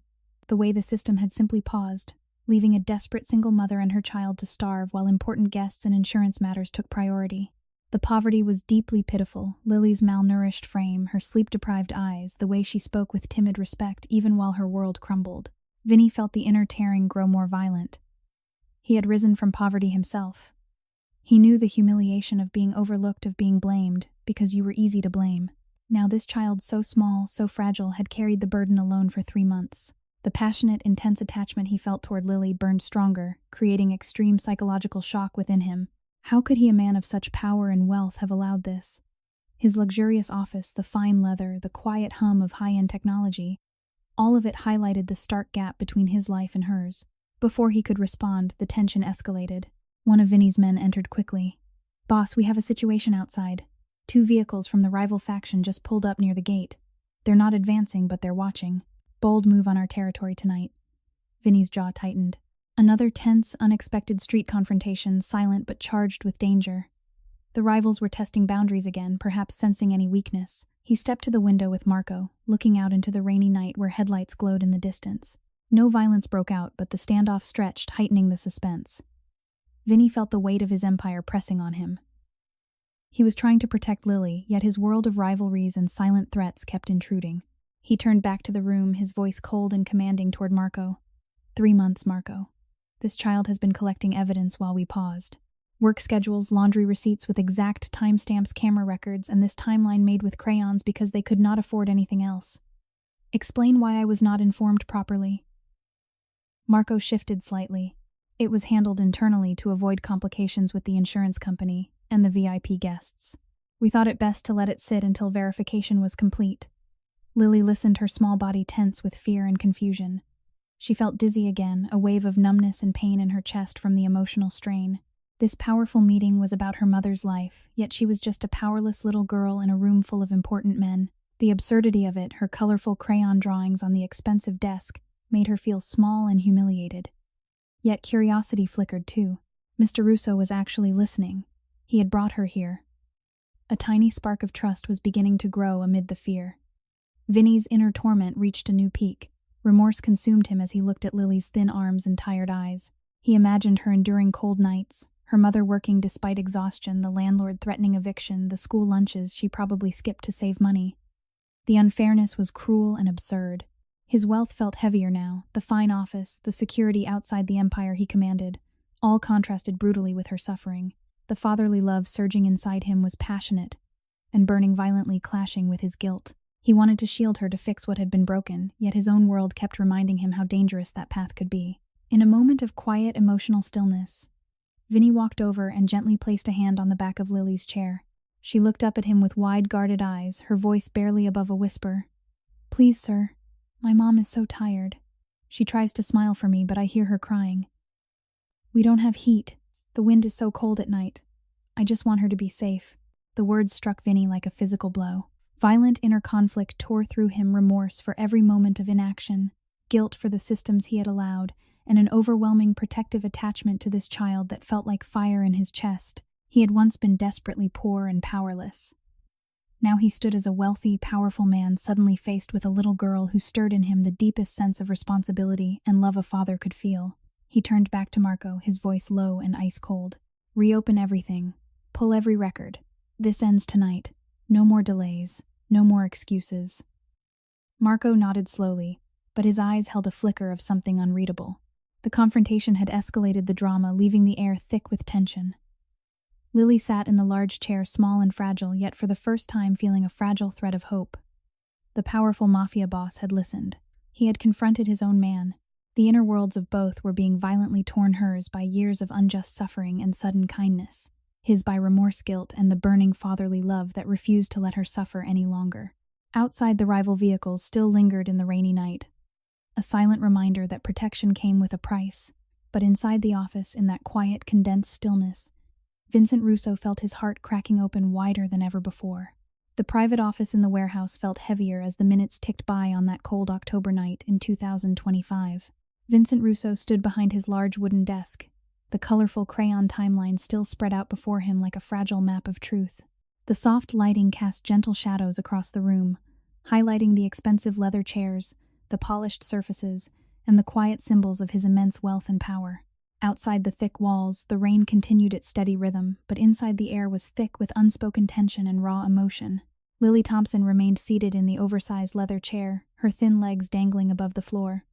[SPEAKER 1] The way the system had simply paused, leaving a desperate single mother and her child to starve while important guests and insurance matters took priority. The poverty was deeply pitiful. Lily's malnourished frame, her sleep-deprived eyes, the way she spoke with timid respect even while her world crumbled. Vinny felt the inner tearing grow more violent. He had risen from poverty himself. He knew the humiliation of being overlooked, of being blamed, because you were easy to blame. Now this child, so small, so fragile, had carried the burden alone for 3 months. The passionate, intense attachment he felt toward Lily burned stronger, creating extreme psychological shock within him. How could he, a man of such power and wealth, have allowed this? His luxurious office, the fine leather, the quiet hum of high-end technology, all of it highlighted the stark gap between his life and hers. Before he could respond, the tension escalated. One of Vinny's men entered quickly. "Boss, we have a situation outside. 2 vehicles from the rival faction just pulled up near the gate. They're not advancing, but they're watching. Bold move on our territory tonight." Vinny's jaw tightened. Another tense, unexpected street confrontation, silent but charged with danger. The rivals were testing boundaries again, perhaps sensing any weakness. He stepped to the window with Marco, looking out into the rainy night where headlights glowed in the distance. No violence broke out, but the standoff stretched, heightening the suspense. Vinny felt the weight of his empire pressing on him. He was trying to protect Lily, yet his world of rivalries and silent threats kept intruding. He turned back to the room, his voice cold and commanding toward Marco. 3 months, Marco. This child has been collecting evidence while we paused. Work schedules, laundry receipts with exact timestamps, camera records, and this timeline made with crayons because they could not afford anything else. Explain why I was not informed properly. Marco shifted slightly. It was handled internally to avoid complications with the insurance company and the VIP guests. We thought it best to let it sit until verification was complete. Lily listened, her small body tense with fear and confusion. She felt dizzy again, a wave of numbness and pain in her chest from the emotional strain. This powerful meeting was about her mother's life, yet she was just a powerless little girl in a room full of important men. The absurdity of it, her colorful crayon drawings on the expensive desk, made her feel small and humiliated. Yet curiosity flickered too. Mr. Russo was actually listening. He had brought her here. A tiny spark of trust was beginning to grow amid the fear. Vinny's inner torment reached a new peak. Remorse consumed him as he looked at Lily's thin arms and tired eyes. He imagined her enduring cold nights, her mother working despite exhaustion, the landlord threatening eviction, the school lunches she probably skipped to save money. The unfairness was cruel and absurd. His wealth felt heavier now, the fine office, the security outside the empire he commanded, all contrasted brutally with her suffering. The fatherly love surging inside him was passionate and burning violently, clashing with his guilt. He wanted to shield her, to fix what had been broken, yet his own world kept reminding him how dangerous that path could be. In a moment of quiet, emotional stillness, Vinny walked over and gently placed a hand on the back of Lily's chair. She looked up at him with wide, guarded eyes, her voice barely above a whisper. "Please, sir. My mom is so tired. She tries to smile for me, but I hear her crying. We don't have heat. The wind is so cold at night. I just want her to be safe." The words struck Vinny like a physical blow. Violent inner conflict tore through him, remorse for every moment of inaction, guilt for the systems he had allowed, and an overwhelming protective attachment to this child that felt like fire in his chest. He had once been desperately poor and powerless. Now he stood as a wealthy, powerful man suddenly faced with a little girl who stirred in him the deepest sense of responsibility and love a father could feel. He turned back to Marco, his voice low and ice-cold. "Reopen everything. Pull every record. This ends tonight. No more delays. No more excuses." Marco nodded slowly, but his eyes held a flicker of something unreadable. The confrontation had escalated the drama, leaving the air thick with tension. Lily sat in the large chair, small and fragile, yet for the first time feeling a fragile thread of hope. The powerful Mafia boss had listened. He had confronted his own man. The inner worlds of both were being violently torn, hers by years of unjust suffering and sudden kindness, his by remorse, guilt, and the burning fatherly love that refused to let her suffer any longer. Outside, the rival vehicles still lingered in the rainy night, a silent reminder that protection came with a price. But inside the office, in that quiet, condensed stillness, Vincent Russo felt his heart cracking open wider than ever before. The private office in the warehouse felt heavier as the minutes ticked by on that cold October night in 2025. Vincent Russo stood behind his large wooden desk, the colorful crayon timeline still spread out before him like a fragile map of truth. The soft lighting cast gentle shadows across the room, highlighting the expensive leather chairs, the polished surfaces, and the quiet symbols of his immense wealth and power. Outside the thick walls, the rain continued its steady rhythm, but inside the air was thick with unspoken tension and raw emotion. Lily Thompson remained seated in the oversized leather chair, her thin legs dangling above the floor.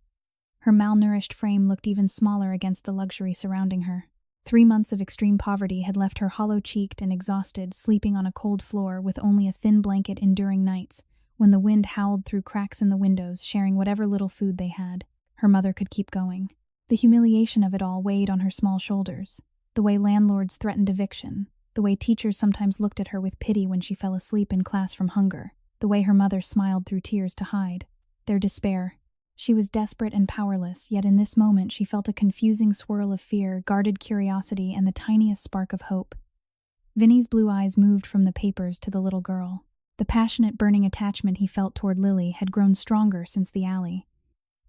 [SPEAKER 1] Her malnourished frame looked even smaller against the luxury surrounding her. 3 months of extreme poverty had left her hollow-cheeked and exhausted, sleeping on a cold floor with only a thin blanket enduring nights, when the wind howled through cracks in the windows, sharing whatever little food they had. Her mother could keep going. The humiliation of it all weighed on her small shoulders. The way landlords threatened eviction, the way teachers sometimes looked at her with pity when she fell asleep in class from hunger, the way her mother smiled through tears to hide their despair. She was desperate and powerless, yet in this moment she felt a confusing swirl of fear, guarded curiosity, and the tiniest spark of hope. Vinny's blue eyes moved from the papers to the little girl. The passionate, burning attachment he felt toward Lily had grown stronger since the alley.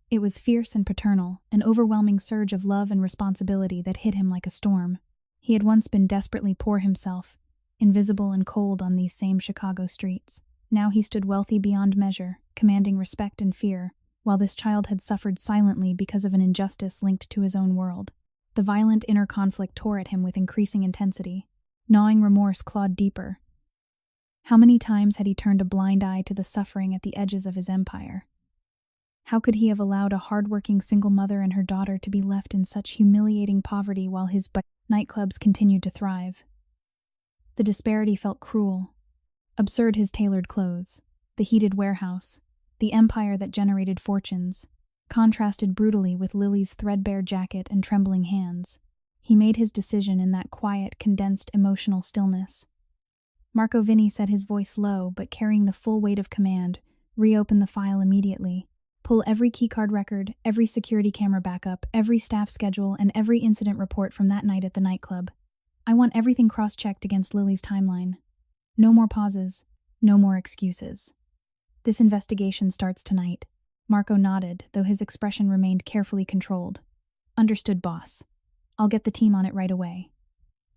[SPEAKER 1] It was fierce and paternal, an overwhelming surge of love and responsibility that hit him like a storm. He had once been desperately poor himself, invisible and cold on these same Chicago streets. Now he stood wealthy beyond measure, commanding respect and fear, while this child had suffered silently because of an injustice linked to his own world. The violent inner conflict tore at him with increasing intensity. Gnawing remorse clawed deeper. How many times had he turned a blind eye to the suffering at the edges of his empire? How could he have allowed a hard-working single mother and her daughter to be left in such humiliating poverty while his nightclubs continued to thrive? The disparity felt cruel. Absurd, his tailored clothes, the heated warehouse, the empire that generated fortunes, contrasted brutally with Lily's threadbare jacket and trembling hands. He made his decision in that quiet, condensed, emotional stillness. Marco Vinny said, his voice low but carrying the full weight of command, reopen the file immediately. Pull every keycard record, every security camera backup, every staff schedule, and every incident report from that night at the nightclub. I want everything cross-checked against Lily's timeline. No more pauses, no more excuses. This investigation starts tonight. Marco nodded, though his expression remained carefully controlled. Understood, boss. I'll get the team on it right away.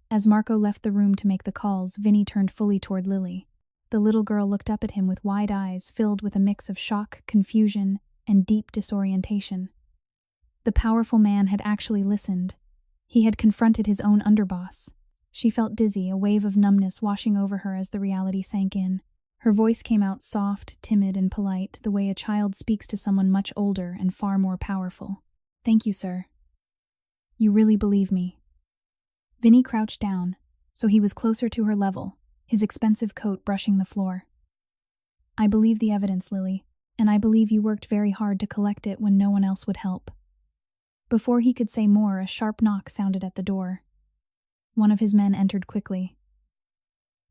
[SPEAKER 1] As Marco left the room to make the calls, Vinny turned fully toward Lily. The little girl looked up at him with wide eyes filled with a mix of shock, confusion, and deep disorientation. The powerful man had actually listened. He had confronted his own underboss. She felt dizzy, a wave of numbness washing over her as the reality sank in. Her voice came out soft, timid, and polite, the way a child speaks to someone much older and far more powerful. Thank you, sir. You really believe me. Vinny crouched down, so he was closer to her level, his expensive coat brushing the floor. I believe the evidence, Lily, and I believe you worked very hard to collect it when no one else would help. Before he could say more, a sharp knock sounded at the door. One of his men entered quickly.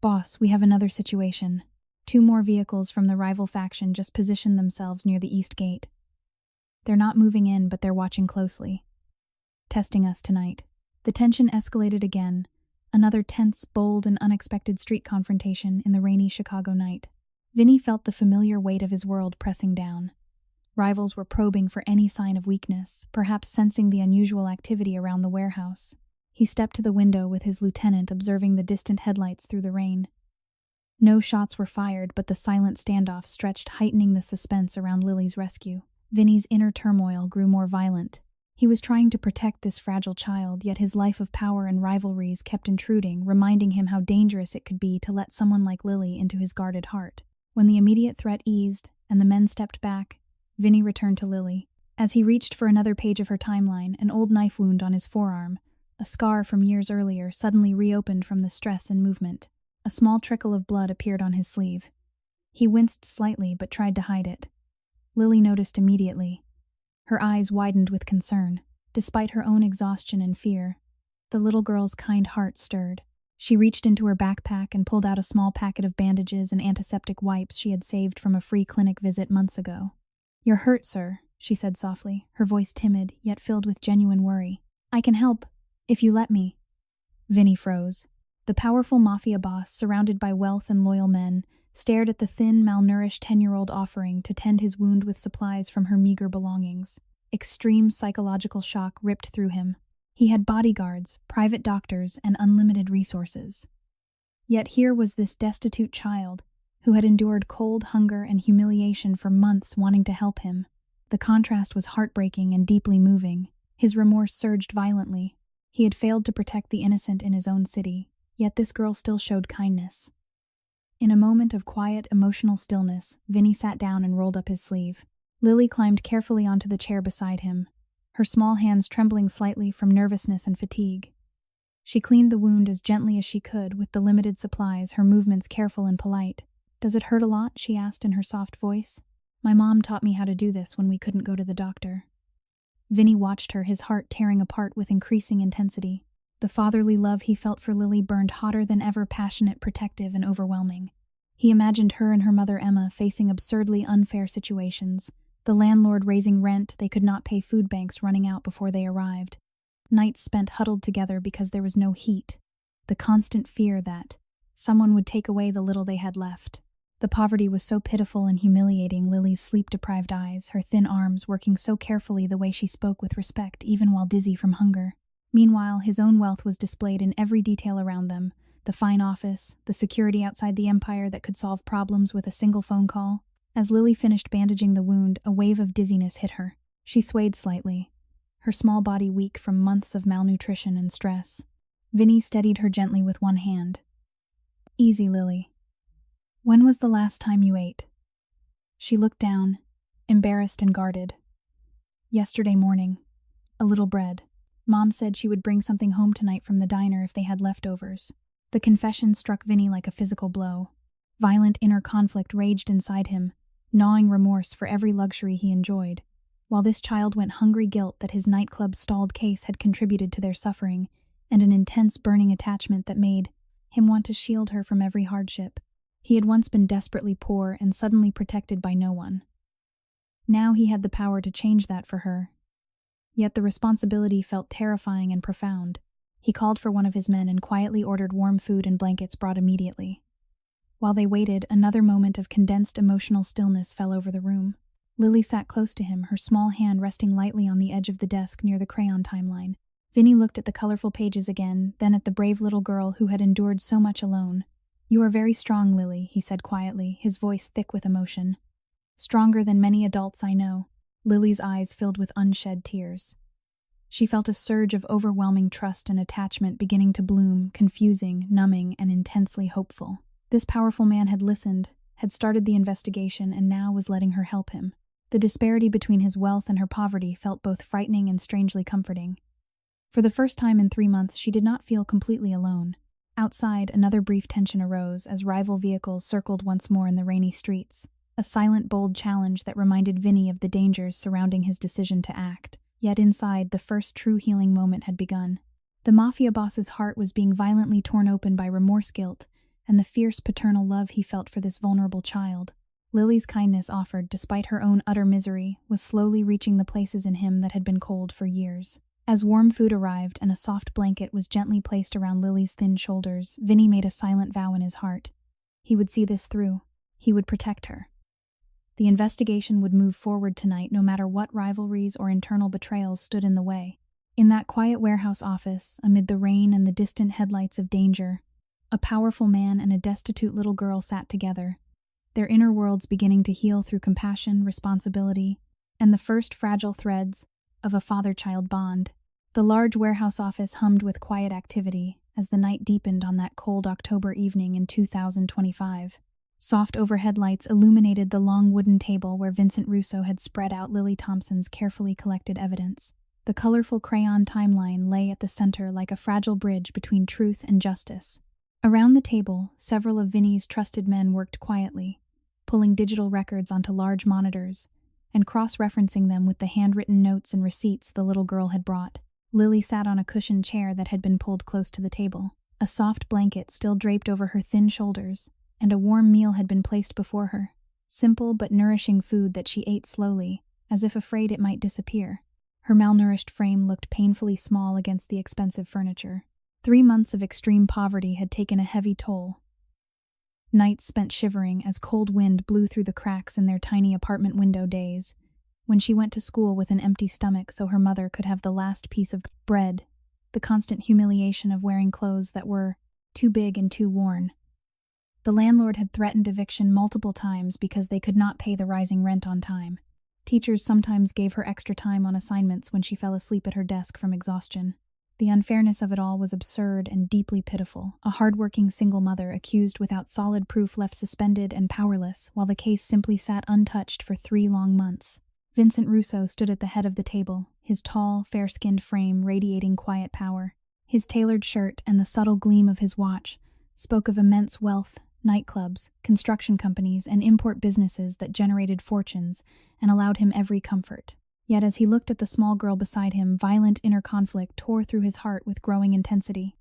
[SPEAKER 1] Boss, we have another situation. 2 more vehicles from the rival faction just positioned themselves near the east gate. They're not moving in, but they're watching closely. Testing us tonight. The tension escalated again, another tense, bold, and unexpected street confrontation in the rainy Chicago night. Vinny felt the familiar weight of his world pressing down. Rivals were probing for any sign of weakness, perhaps sensing the unusual activity around the warehouse. He stepped to the window with his lieutenant, observing the distant headlights through the rain. No shots were fired, but the silent standoff stretched, heightening the suspense around Lily's rescue. Vinny's inner turmoil grew more violent. He was trying to protect this fragile child, yet his life of power and rivalries kept intruding, reminding him how dangerous it could be to let someone like Lily into his guarded heart. When the immediate threat eased and the men stepped back, Vinny returned to Lily. As he reached for another page of her timeline, an old knife wound on his forearm, a scar from years earlier, suddenly reopened from the stress and movement. A small trickle of blood appeared on his sleeve. He winced slightly but tried to hide it. Lily noticed immediately. Her eyes widened with concern. Despite her own exhaustion and fear, the little girl's kind heart stirred. She reached into her backpack and pulled out a small packet of bandages and antiseptic wipes she had saved from a free clinic visit months ago. "You're hurt, sir," she said softly, her voice timid, yet filled with genuine worry. "I can help, if you let me." Vinny froze. The powerful Mafia boss, surrounded by wealth and loyal men, stared at the thin, malnourished 10-year-old offering to tend his wound with supplies from her meager belongings. Extreme psychological shock ripped through him. He had bodyguards, private doctors, and unlimited resources. Yet here was this destitute child, who had endured cold, hunger, and humiliation for months wanting to help him. The contrast was heartbreaking and deeply moving. His remorse surged violently. He had failed to protect the innocent in his own city, yet this girl still showed kindness. In a moment of quiet, emotional stillness, Vinny sat down and rolled up his sleeve. Lily climbed carefully onto the chair beside him, her small hands trembling slightly from nervousness and fatigue. She cleaned the wound as gently as she could with the limited supplies, her movements careful and polite. "Does it hurt a lot?" she asked in her soft voice. "My mom taught me how to do this when we couldn't go to the doctor." Vinny watched her, his heart tearing apart with increasing intensity. The fatherly love he felt for Lily burned hotter than ever, passionate, protective, and overwhelming. He imagined her and her mother Emma facing absurdly unfair situations. The landlord raising rent, they could not pay food banks running out before they arrived. Nights spent huddled together because there was no heat. The constant fear that someone would take away the little they had left. The poverty was so pitiful and humiliating, Lily's sleep-deprived eyes, her thin arms working so carefully, the way she spoke with respect even while dizzy from hunger. Meanwhile, his own wealth was displayed in every detail around them. The fine office, the security outside the empire that could solve problems with a single phone call. As Lily finished bandaging the wound, a wave of dizziness hit her. She swayed slightly, her small body weak from months of malnutrition and stress. Vinny steadied her gently with one hand. "Easy, Lily. When was the last time you ate?" She looked down, embarrassed and guarded. "Yesterday morning. A little bread. Mom said she would bring something home tonight from the diner if they had leftovers." The confession struck Vinny like a physical blow. Violent inner conflict raged inside him, gnawing remorse for every luxury he enjoyed. While this child went hungry, guilt that his nightclub stalled case had contributed to their suffering, and an intense burning attachment that made him want to shield her from every hardship. He had once been desperately poor and suddenly protected by no one. Now he had the power to change that for her. Yet the responsibility felt terrifying and profound. He called for one of his men and quietly ordered warm food and blankets brought immediately. While they waited, another moment of condensed emotional stillness fell over the room. Lily sat close to him, her small hand resting lightly on the edge of the desk near the crayon timeline. Vinny looked at the colorful pages again, then at the brave little girl who had endured so much alone. "You are very strong, Lily," he said quietly, his voice thick with emotion. "Stronger than many adults I know." Lily's eyes filled with unshed tears. She felt a surge of overwhelming trust and attachment beginning to bloom, confusing, numbing, and intensely hopeful. This powerful man had listened, had started the investigation, and now was letting her help him. The disparity between his wealth and her poverty felt both frightening and strangely comforting. For the first time in 3 months, she did not feel completely alone. Outside, another brief tension arose as rival vehicles circled once more in the rainy streets. A silent, bold challenge that reminded Vinny of the dangers surrounding his decision to act. Yet inside, the first true healing moment had begun. The Mafia boss's heart was being violently torn open by remorse, guilt, and the fierce paternal love he felt for this vulnerable child. Lily's kindness, offered despite her own utter misery, was slowly reaching the places in him that had been cold for years. As warm food arrived and a soft blanket was gently placed around Lily's thin shoulders, Vinny made a silent vow in his heart. He would see this through. He would protect her. The investigation would move forward tonight, no matter what rivalries or internal betrayals stood in the way. In that quiet warehouse office, amid the rain and the distant headlights of danger, a powerful man and a destitute little girl sat together, their inner worlds beginning to heal through compassion, responsibility, and the first fragile threads of a father-child bond. The large warehouse office hummed with quiet activity as the night deepened on that cold October evening in 2025. Soft overhead lights illuminated the long wooden table where Vincent Russo had spread out Lily Thompson's carefully collected evidence. The colorful crayon timeline lay at the center like a fragile bridge between truth and justice. Around the table, several of Vinny's trusted men worked quietly, pulling digital records onto large monitors and cross-referencing them with the handwritten notes and receipts the little girl had brought. Lily sat on a cushioned chair that had been pulled close to the table. A soft blanket still draped over her thin shoulders, and a warm meal had been placed before her. Simple but nourishing food that she ate slowly, as if afraid it might disappear. Her malnourished frame looked painfully small against the expensive furniture. 3 months of extreme poverty had taken a heavy toll. Nights spent shivering as cold wind blew through the cracks in their tiny apartment window days, when she went to school with an empty stomach so her mother could have the last piece of bread, the constant humiliation of wearing clothes that were too big and too worn. The landlord had threatened eviction multiple times because they could not pay the rising rent on time. Teachers sometimes gave her extra time on assignments when she fell asleep at her desk from exhaustion. The unfairness of it all was absurd and deeply pitiful. A hard-working single mother accused without solid proof left suspended and powerless, while the case simply sat untouched for 3 long months. Vincent Russo stood at the head of the table, his tall, fair-skinned frame radiating quiet power. His tailored shirt and the subtle gleam of his watch spoke of immense wealth, nightclubs, construction companies, and import businesses that generated fortunes and allowed him every comfort. Yet as he looked at the small girl beside him, violent inner conflict tore through his heart with growing intensity.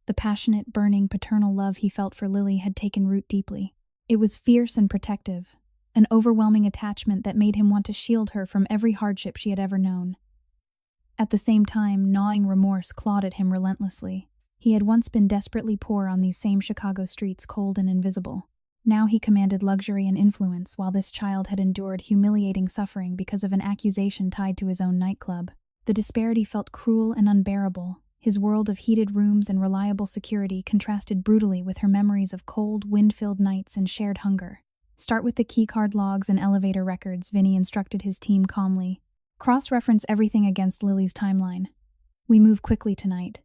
[SPEAKER 1] The passionate, burning, paternal love he felt for Lily had taken root deeply. It was fierce and protective, an overwhelming attachment that made him want to shield her from every hardship she had ever known. At the same time, gnawing remorse clawed at him relentlessly. He had once been desperately poor on these same Chicago streets, cold and invisible. Now he commanded luxury and influence, while this child had endured humiliating suffering because of an accusation tied to his own nightclub. The disparity felt cruel and unbearable. His world of heated rooms and reliable security contrasted brutally with her memories of cold, wind-filled nights and shared hunger. "Start with the keycard logs and elevator records," Vinny instructed his team calmly. "Cross-reference everything against Lily's timeline. We move quickly tonight."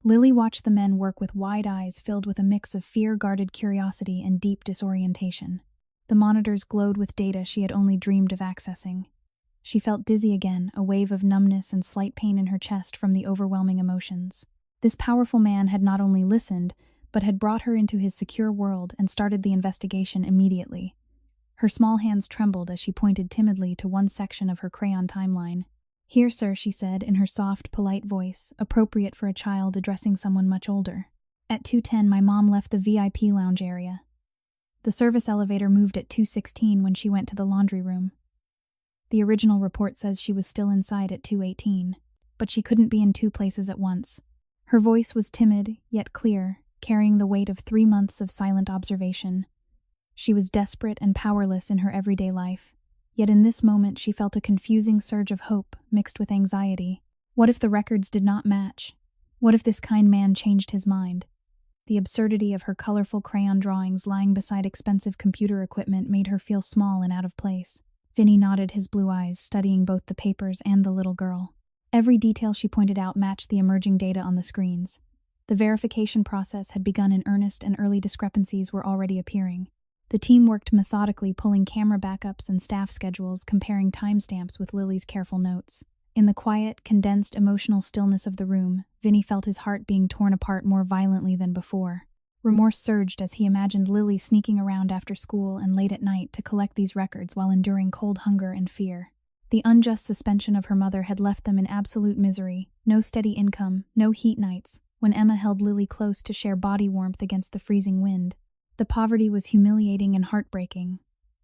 [SPEAKER 1] Lily watched the men work with wide eyes filled with a mix of fear-guarded curiosity and deep disorientation. The monitors glowed with data she had only dreamed of accessing. She felt dizzy again, a wave of numbness and slight pain in her chest from the overwhelming emotions. This powerful man had not only listened, but had brought her into his secure world and started the investigation immediately. Her small hands trembled as she pointed timidly to one section of her crayon timeline. "Here, sir," she said in her soft, polite voice, appropriate for a child addressing someone much older. "At 2:10, my mom left the VIP lounge area. The service elevator moved at 2:16 when she went to the laundry room. The original report says she was still inside at 2:18, but she couldn't be in 2 places at once." Her voice was timid, yet clear, carrying the weight of 3 months of silent observation. She was desperate and powerless in her everyday life. Yet in this moment she felt a confusing surge of hope mixed with anxiety. What if the records did not match? What if this kind man changed his mind? The absurdity of her colorful crayon drawings lying beside expensive computer equipment made her feel small and out of place. Vinny nodded his blue eyes, studying both the papers and the little girl. Every detail she pointed out matched the emerging data on the screens. The verification process had begun in earnest and early discrepancies were already appearing. The team worked methodically, pulling camera backups and staff schedules, comparing timestamps with Lily's careful notes. In the quiet, condensed, emotional stillness of the room, Vinny felt his heart being torn apart more violently than before. Remorse surged as he imagined Lily sneaking around after school and late at night to collect these records while enduring cold hunger and fear. The unjust suspension of her mother had left them in absolute misery, no steady income, no heat nights, when Emma held Lily close to share body warmth against the freezing wind. The poverty was humiliating and heartbreaking.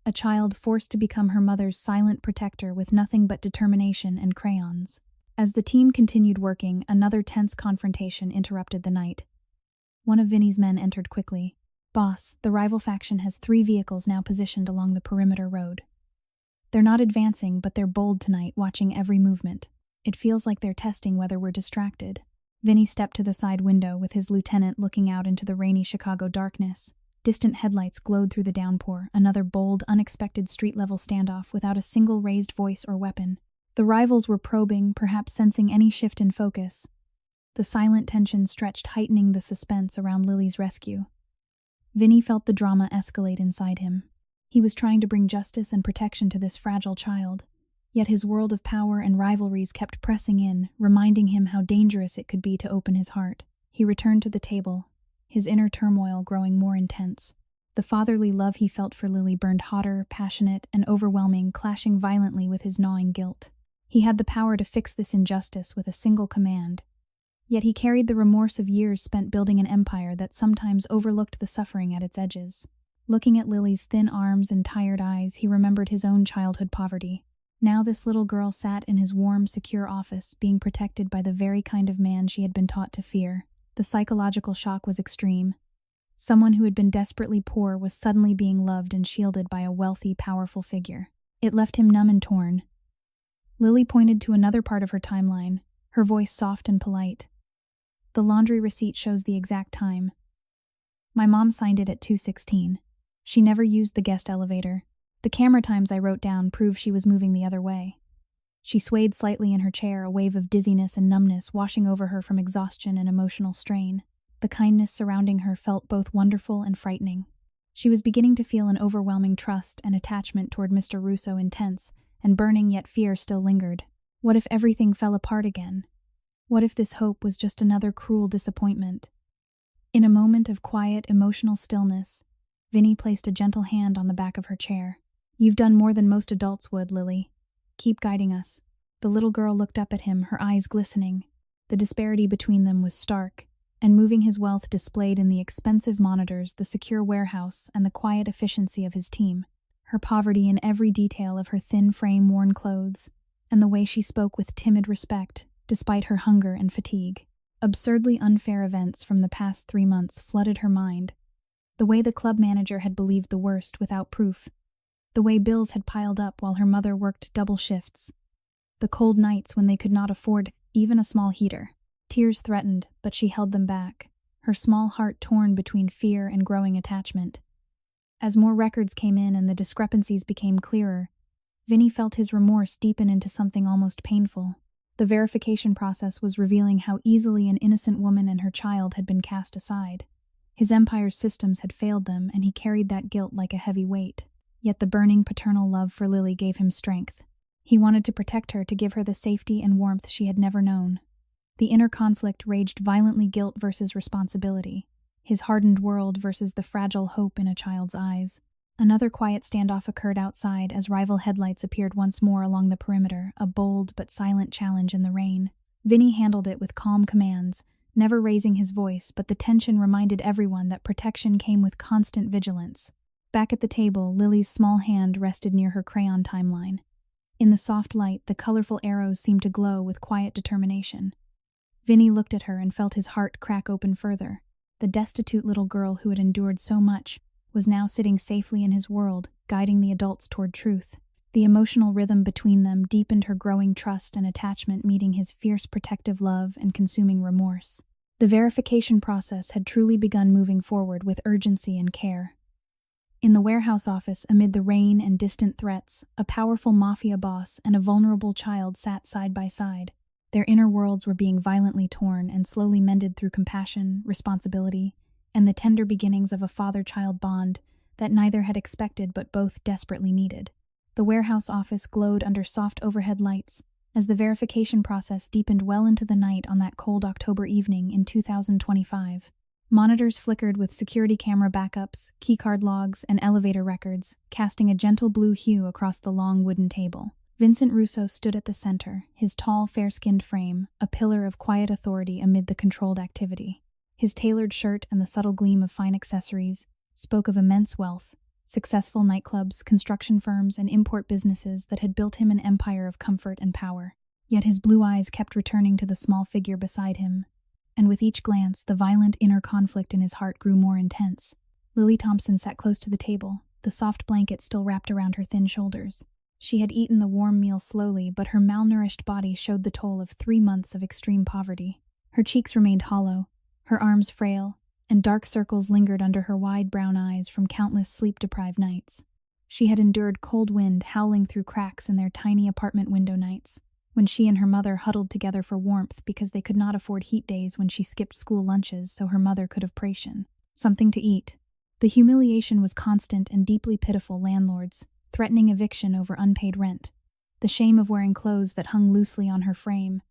[SPEAKER 1] A child forced to become her mother's silent protector with nothing but determination and crayons. As the team continued working, another tense confrontation interrupted the night. One of Vinny's men entered quickly. "Boss, the rival faction has 3 vehicles now positioned along the perimeter road. They're not advancing, but they're bold tonight, watching every movement. It feels like they're testing whether we're distracted." Vinny stepped to the side window with his lieutenant looking out into the rainy Chicago darkness. Distant headlights glowed through the downpour, another bold, unexpected street-level standoff without a single raised voice or weapon. The rivals were probing, perhaps sensing any shift in focus. The silent tension stretched, heightening the suspense around Lily's rescue. Vinny felt the drama escalate inside him. He was trying to bring justice and protection to this fragile child, yet his world of power and rivalries kept pressing in, reminding him how dangerous it could be to open his heart. He returned to the table, his inner turmoil growing more intense. The fatherly love he felt for Lily burned hotter, passionate, and overwhelming, clashing violently with his gnawing guilt. He had the power to fix this injustice with a single command. Yet he carried the remorse of years spent building an empire that sometimes overlooked the suffering at its edges. Looking at Lily's thin arms and tired eyes, he remembered his own childhood poverty. Now this little girl sat in his warm, secure office, being protected by the very kind of man she had been taught to fear. The psychological shock was extreme. Someone who had been desperately poor was suddenly being loved and shielded by a wealthy, powerful figure. It left him numb and torn. Lily pointed to another part of her timeline, her voice soft and polite. The laundry receipt shows the exact time. My mom signed it at 2:16. She never used the guest elevator. The camera times I wrote down prove she was moving the other way. She swayed slightly in her chair, a wave of dizziness and numbness washing over her from exhaustion and emotional strain. The kindness surrounding her felt both wonderful and frightening. She was beginning to feel an overwhelming trust and attachment toward Mr. Russo, intense and burning, yet fear still lingered. What if everything fell apart again? What if this hope was just another cruel disappointment? In a moment of quiet, emotional stillness, Vinny placed a gentle hand on the back of her chair. You've done more than most adults would, Lily. Keep guiding us. The little girl looked up at him, her eyes glistening. The disparity between them was stark, and moving his wealth displayed in the expensive monitors, the secure warehouse, and the quiet efficiency of his team. Her poverty in every detail of her thin frame, worn clothes, and the way she spoke with timid respect, despite her hunger and fatigue. Absurdly unfair events from the past 3 months flooded her mind. The way the club manager had believed the worst without proof. The way bills had piled up while her mother worked double shifts. The cold nights when they could not afford even a small heater. Tears threatened, but she held them back, her small heart torn between fear and growing attachment. As more records came in and the discrepancies became clearer, Vinny felt his remorse deepen into something almost painful. The verification process was revealing how easily an innocent woman and her child had been cast aside. His empire's systems had failed them, and he carried that guilt like a heavy weight. Yet the burning paternal love for Lily gave him strength. He wanted to protect her, to give her the safety and warmth she had never known. The inner conflict raged violently, guilt versus responsibility, his hardened world versus the fragile hope in a child's eyes. Another quiet standoff occurred outside as rival headlights appeared once more along the perimeter, a bold but silent challenge in the rain. Vinny handled it with calm commands, never raising his voice, but the tension reminded everyone that protection came with constant vigilance. Back at the table, Lily's small hand rested near her crayon timeline. In the soft light, the colorful arrows seemed to glow with quiet determination. Vinny looked at her and felt his heart crack open further. The destitute little girl who had endured so much was now sitting safely in his world, guiding the adults toward truth. The emotional rhythm between them deepened her growing trust and attachment, meeting his fierce protective love and consuming remorse. The verification process had truly begun, moving forward with urgency and care. In the warehouse office, amid the rain and distant threats, a powerful Mafia boss and a vulnerable child sat side by side. Their inner worlds were being violently torn and slowly mended through compassion, responsibility, and the tender beginnings of a father-child bond that neither had expected but both desperately needed. The warehouse office glowed under soft overhead lights as the verification process deepened well into the night on that cold October evening in 2025. Monitors flickered with security camera backups, keycard logs, and elevator records, casting a gentle blue hue across the long wooden table. Vincent Russo stood at the center, his tall, fair-skinned frame, a pillar of quiet authority amid the controlled activity. His tailored shirt and the subtle gleam of fine accessories spoke of immense wealth, successful nightclubs, construction firms, and import businesses that had built him an empire of comfort and power. Yet his blue eyes kept returning to the small figure beside him, and with each glance, the violent inner conflict in his heart grew more intense. Lily Thompson sat close to the table, the soft blanket still wrapped around her thin shoulders. She had eaten the warm meal slowly, but her malnourished body showed the toll of 3 months of extreme poverty. Her cheeks remained hollow, her arms frail, and dark circles lingered under her wide brown eyes from countless sleep-deprived nights. She had endured cold wind howling through cracks in their tiny apartment window nights, when she and her mother huddled together for warmth because they could not afford heat days, when she skipped school lunches so her mother could have something to eat. The humiliation was constant and deeply pitiful. Landlords threatening eviction over unpaid rent, the shame of wearing clothes that hung loosely on her frame,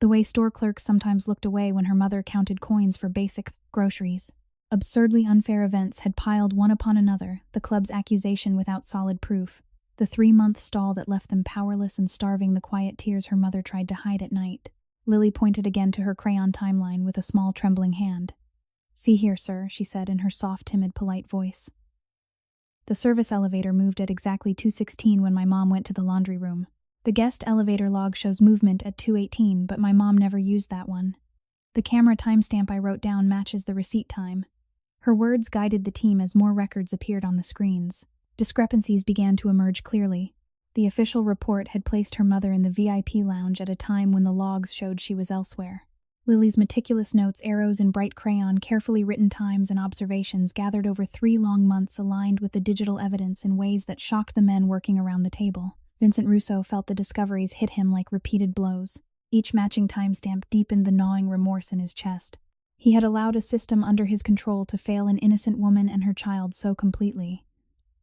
[SPEAKER 1] the way store clerks sometimes looked away when her mother counted coins for basic groceries. Absurdly unfair events had piled one upon another, the club's accusation without solid proof, the 3-month stall that left them powerless and starving, the quiet tears her mother tried to hide at night. Lily pointed again to her crayon timeline with a small trembling hand. "See here, sir," she said in her soft, timid, polite voice. "The service elevator moved at exactly 2:16 when my mom went to the laundry room. The guest elevator log shows movement at 2:18, but my mom never used that one. The camera timestamp I wrote down matches the receipt time." Her words guided the team as more records appeared on the screens. Discrepancies began to emerge clearly. The official report had placed her mother in the VIP lounge at a time when the logs showed she was elsewhere. Lily's meticulous notes, arrows in bright crayon, carefully written times and observations gathered over 3 long months aligned with the digital evidence in ways that shocked the men working around the table. Vincent Russo felt the discoveries hit him like repeated blows. Each matching timestamp deepened the gnawing remorse in his chest. He had allowed a system under his control to fail an innocent woman and her child so completely.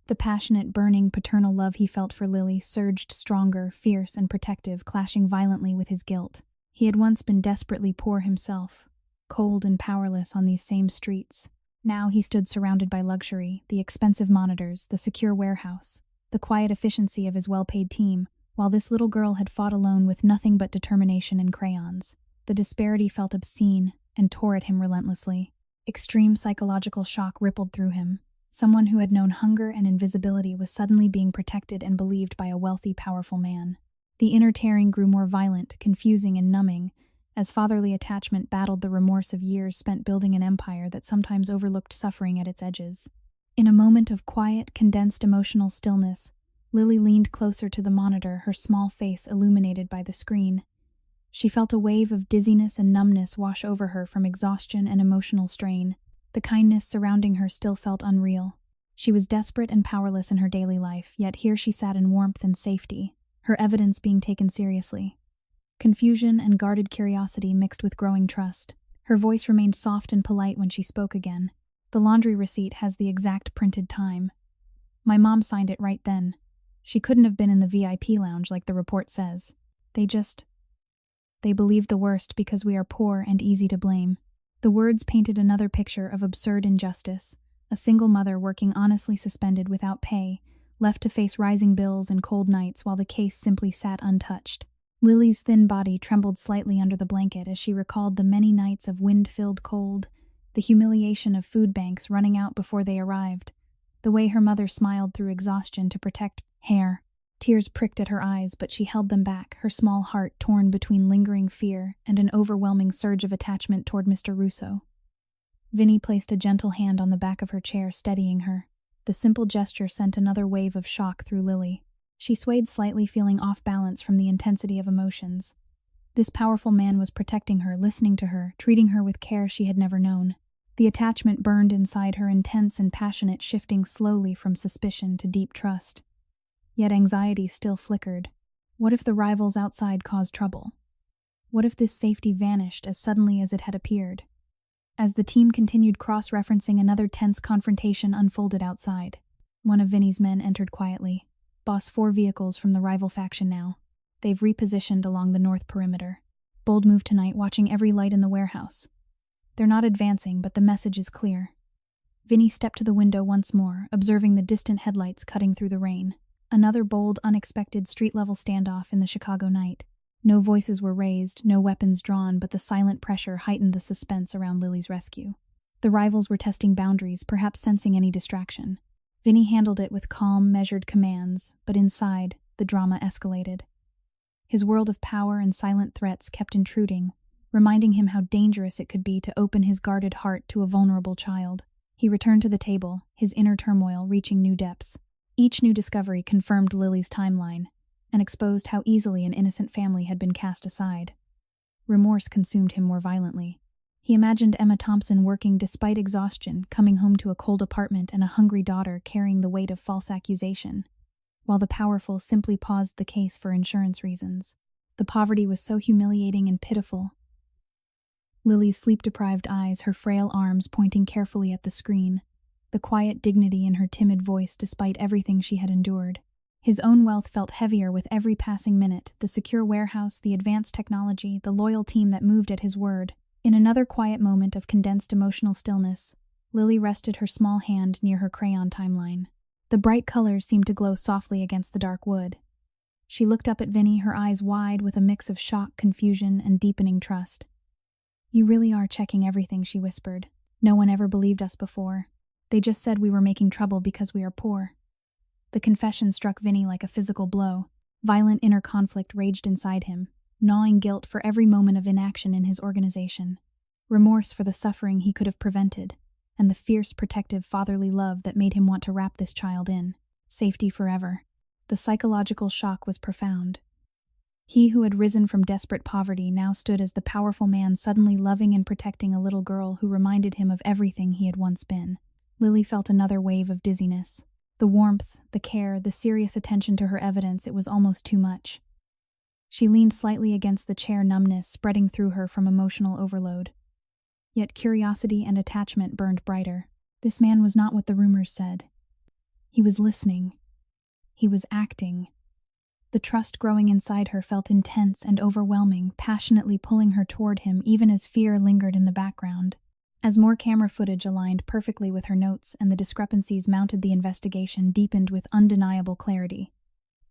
[SPEAKER 1] The passionate, burning paternal love he felt for Lily surged stronger, fierce, and protective, clashing violently with his guilt. He had once been desperately poor himself, cold and powerless on these same streets. Now he stood surrounded by luxury, the expensive monitors, the secure warehouse, the quiet efficiency of his well-paid team, while this little girl had fought alone with nothing but determination and crayons. The disparity felt obscene and tore at him relentlessly. Extreme psychological shock rippled through him. Someone who had known hunger and invisibility was suddenly being protected and believed by a wealthy, powerful man. The inner tearing grew more violent, confusing, and numbing, as fatherly attachment battled the remorse of years spent building an empire that sometimes overlooked suffering at its edges. In a moment of quiet, condensed emotional stillness, Lily leaned closer to the monitor, her small face illuminated by the screen. She felt a wave of dizziness and numbness wash over her from exhaustion and emotional strain. The kindness surrounding her still felt unreal. She was desperate and powerless in her daily life, yet here she sat in warmth and safety, her evidence being taken seriously. Confusion and guarded curiosity mixed with growing trust. Her voice remained soft and polite when she spoke again. "The laundry receipt has the exact printed time. My mom signed it right then. She couldn't have been in the VIP lounge like the report says. They believed the worst because we are poor and easy to blame." The words painted another picture of absurd injustice. A single mother working honestly suspended without pay, left to face rising bills and cold nights while the case simply sat untouched. Lily's thin body trembled slightly under the blanket as she recalled the many nights of wind-filled cold, the humiliation of food banks running out before they arrived, the way her mother smiled through exhaustion to protect hair. Tears pricked at her eyes, but she held them back, her small heart torn between lingering fear and an overwhelming surge of attachment toward Mr. Russo. Vinny placed a gentle hand on the back of her chair, steadying her. The simple gesture sent another wave of shock through Lily. She swayed slightly, feeling off balance from the intensity of emotions. This powerful man was protecting her, listening to her, treating her with care she had never known. The attachment burned inside her, intense and passionate, shifting slowly from suspicion to deep trust. Yet anxiety still flickered. What if the rivals outside caused trouble? What if this safety vanished as suddenly as it had appeared? As the team continued cross-referencing, another tense confrontation unfolded outside. One of Vinny's men entered quietly. "Boss, 4 vehicles from the rival faction now. They've repositioned along the north perimeter. Bold move tonight, watching every light in the warehouse. They're not advancing, but the message is clear." Vinny stepped to the window once more, observing the distant headlights cutting through the rain. Another bold, unexpected street-level standoff in the Chicago night. No voices were raised, no weapons drawn, but the silent pressure heightened the suspense around Lily's rescue. The rivals were testing boundaries, perhaps sensing any distraction. Vinny handled it with calm, measured commands, but inside, the drama escalated. His world of power and silent threats kept intruding, reminding him how dangerous it could be to open his guarded heart to a vulnerable child. He returned to the table, his inner turmoil reaching new depths. Each new discovery confirmed Lily's timeline and exposed how easily an innocent family had been cast aside. Remorse consumed him more violently. He imagined Emma Thompson working despite exhaustion, coming home to a cold apartment and a hungry daughter carrying the weight of false accusation, while the powerful simply paused the case for insurance reasons. The poverty was so humiliating and pitiful. Lily's sleep-deprived eyes, her frail arms pointing carefully at the screen, the quiet dignity in her timid voice despite everything she had endured. His own wealth felt heavier with every passing minute, the secure warehouse, the advanced technology, the loyal team that moved at his word. In another quiet moment of condensed emotional stillness, Lily rested her small hand near her crayon timeline. The bright colors seemed to glow softly against the dark wood. She looked up at Vinny, her eyes wide with a mix of shock, confusion, and deepening trust. "You really are checking everything," she whispered. "No one ever believed us before. They just said we were making trouble because we are poor." The confession struck Vinny like a physical blow. Violent inner conflict raged inside him, gnawing guilt for every moment of inaction in his organization, remorse for the suffering he could have prevented, and the fierce, protective, fatherly love that made him want to wrap this child in safety forever. The psychological shock was profound. He who had risen from desperate poverty now stood as the powerful man suddenly loving and protecting a little girl who reminded him of everything he had once been. Lily felt another wave of dizziness. The warmth, the care, the serious attention to her evidence, it was almost too much. She leaned slightly against the chair, numbness spreading through her from emotional overload. Yet curiosity and attachment burned brighter. This man was not what the rumors said. He was listening. He was acting. The trust growing inside her felt intense and overwhelming, passionately pulling her toward him even as fear lingered in the background. As more camera footage aligned perfectly with her notes and the discrepancies mounted, the investigation deepened with undeniable clarity.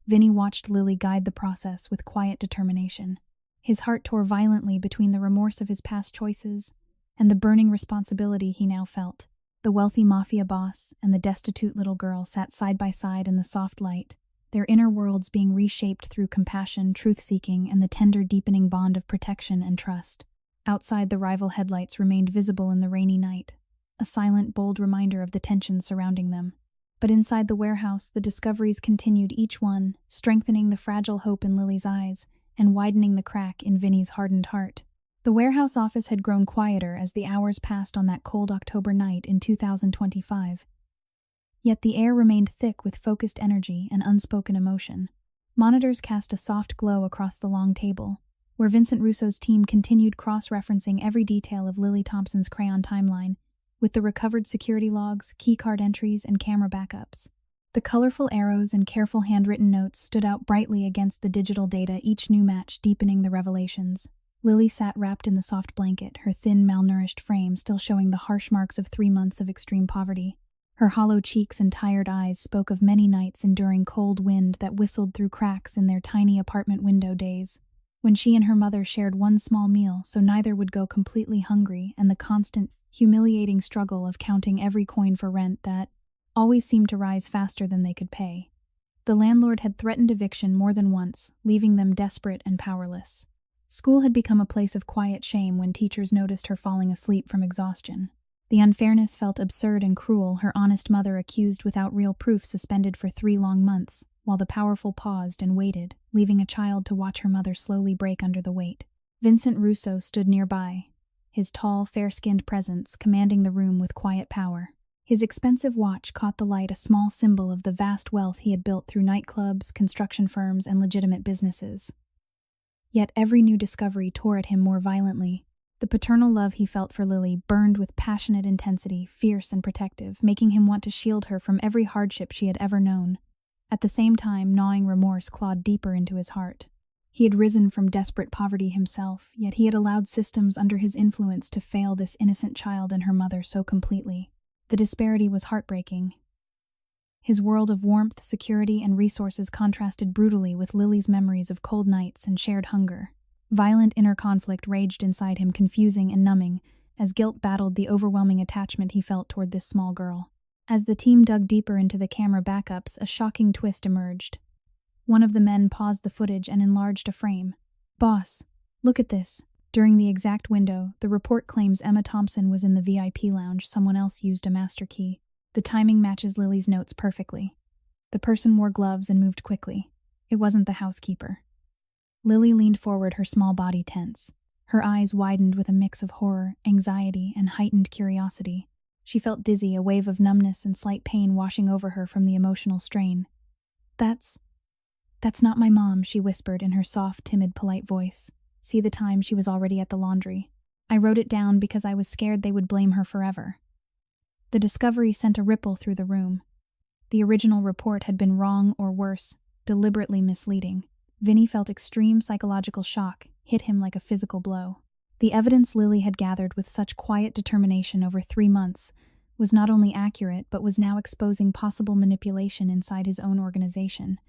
[SPEAKER 1] Vinny watched Lily guide the process with quiet determination. His heart tore violently between the remorse of his past choices and the burning responsibility he now felt. The wealthy Mafia boss and the destitute little girl sat side by side in the soft light, their inner worlds being reshaped through compassion, truth-seeking, and the tender, deepening bond of protection and trust. Outside, the rival headlights remained visible in the rainy night, a silent, bold reminder of the tension surrounding them. But inside the warehouse, the discoveries continued, each one strengthening the fragile hope in Lily's eyes and widening the crack in Vinny's hardened heart. The warehouse office had grown quieter as the hours passed on that cold October night in 2025. Yet the air remained thick with focused energy and unspoken emotion. Monitors cast a soft glow across the long table, where Vincent Russo's team continued cross-referencing every detail of Lily Thompson's crayon timeline, with the recovered security logs, keycard entries, and camera backups. The colorful arrows and careful handwritten notes stood out brightly against the digital data, each new match deepening the revelations. Lily sat wrapped in the soft blanket, her thin, malnourished frame still showing the harsh marks of 3 months of extreme poverty. Her hollow cheeks and tired eyes spoke of many nights enduring cold wind that whistled through cracks in their tiny apartment window days, when she and her mother shared one small meal so neither would go completely hungry, and the constant, humiliating struggle of counting every coin for rent that always seemed to rise faster than they could pay. The landlord had threatened eviction more than once, leaving them desperate and powerless. School had become a place of quiet shame when teachers noticed her falling asleep from exhaustion. The unfairness felt absurd and cruel, her honest mother accused without real proof, suspended for 3 long months, while the powerful paused and waited, leaving a child to watch her mother slowly break under the weight. Vincent Russo stood nearby, his tall, fair-skinned presence commanding the room with quiet power. His expensive watch caught the light, a small symbol of the vast wealth he had built through nightclubs, construction firms, and legitimate businesses. Yet every new discovery tore at him more violently. The paternal love he felt for Lily burned with passionate intensity, fierce and protective, making him want to shield her from every hardship she had ever known. At the same time, gnawing remorse clawed deeper into his heart. He had risen from desperate poverty himself, yet he had allowed systems under his influence to fail this innocent child and her mother so completely. The disparity was heartbreaking. His world of warmth, security, and resources contrasted brutally with Lily's memories of cold nights and shared hunger. Violent inner conflict raged inside him, confusing and numbing, as guilt battled the overwhelming attachment he felt toward this small girl. As the team dug deeper into the camera backups, a shocking twist emerged. One of the men paused the footage and enlarged a frame. "Boss, look at this." During the exact window, the report claims Emma Thompson was in the VIP lounge. Someone else used a master key. The timing matches Lily's notes perfectly. The person wore gloves and moved quickly. It wasn't the housekeeper. Lily leaned forward, her small body tense. Her eyes widened with a mix of horror, anxiety, and heightened curiosity. She felt dizzy, a wave of numbness and slight pain washing over her from the emotional strain. That's not my mom," she whispered in her soft, timid, polite voice. See the time, she was already at the laundry. "I wrote it down because I was scared they would blame her forever." The discovery sent a ripple through the room. The original report had been wrong, or worse, deliberately misleading. Vinny felt extreme psychological shock, hit him like a physical blow. The evidence Lily had gathered with such quiet determination over 3 months was not only accurate but was now exposing possible manipulation inside his own organization.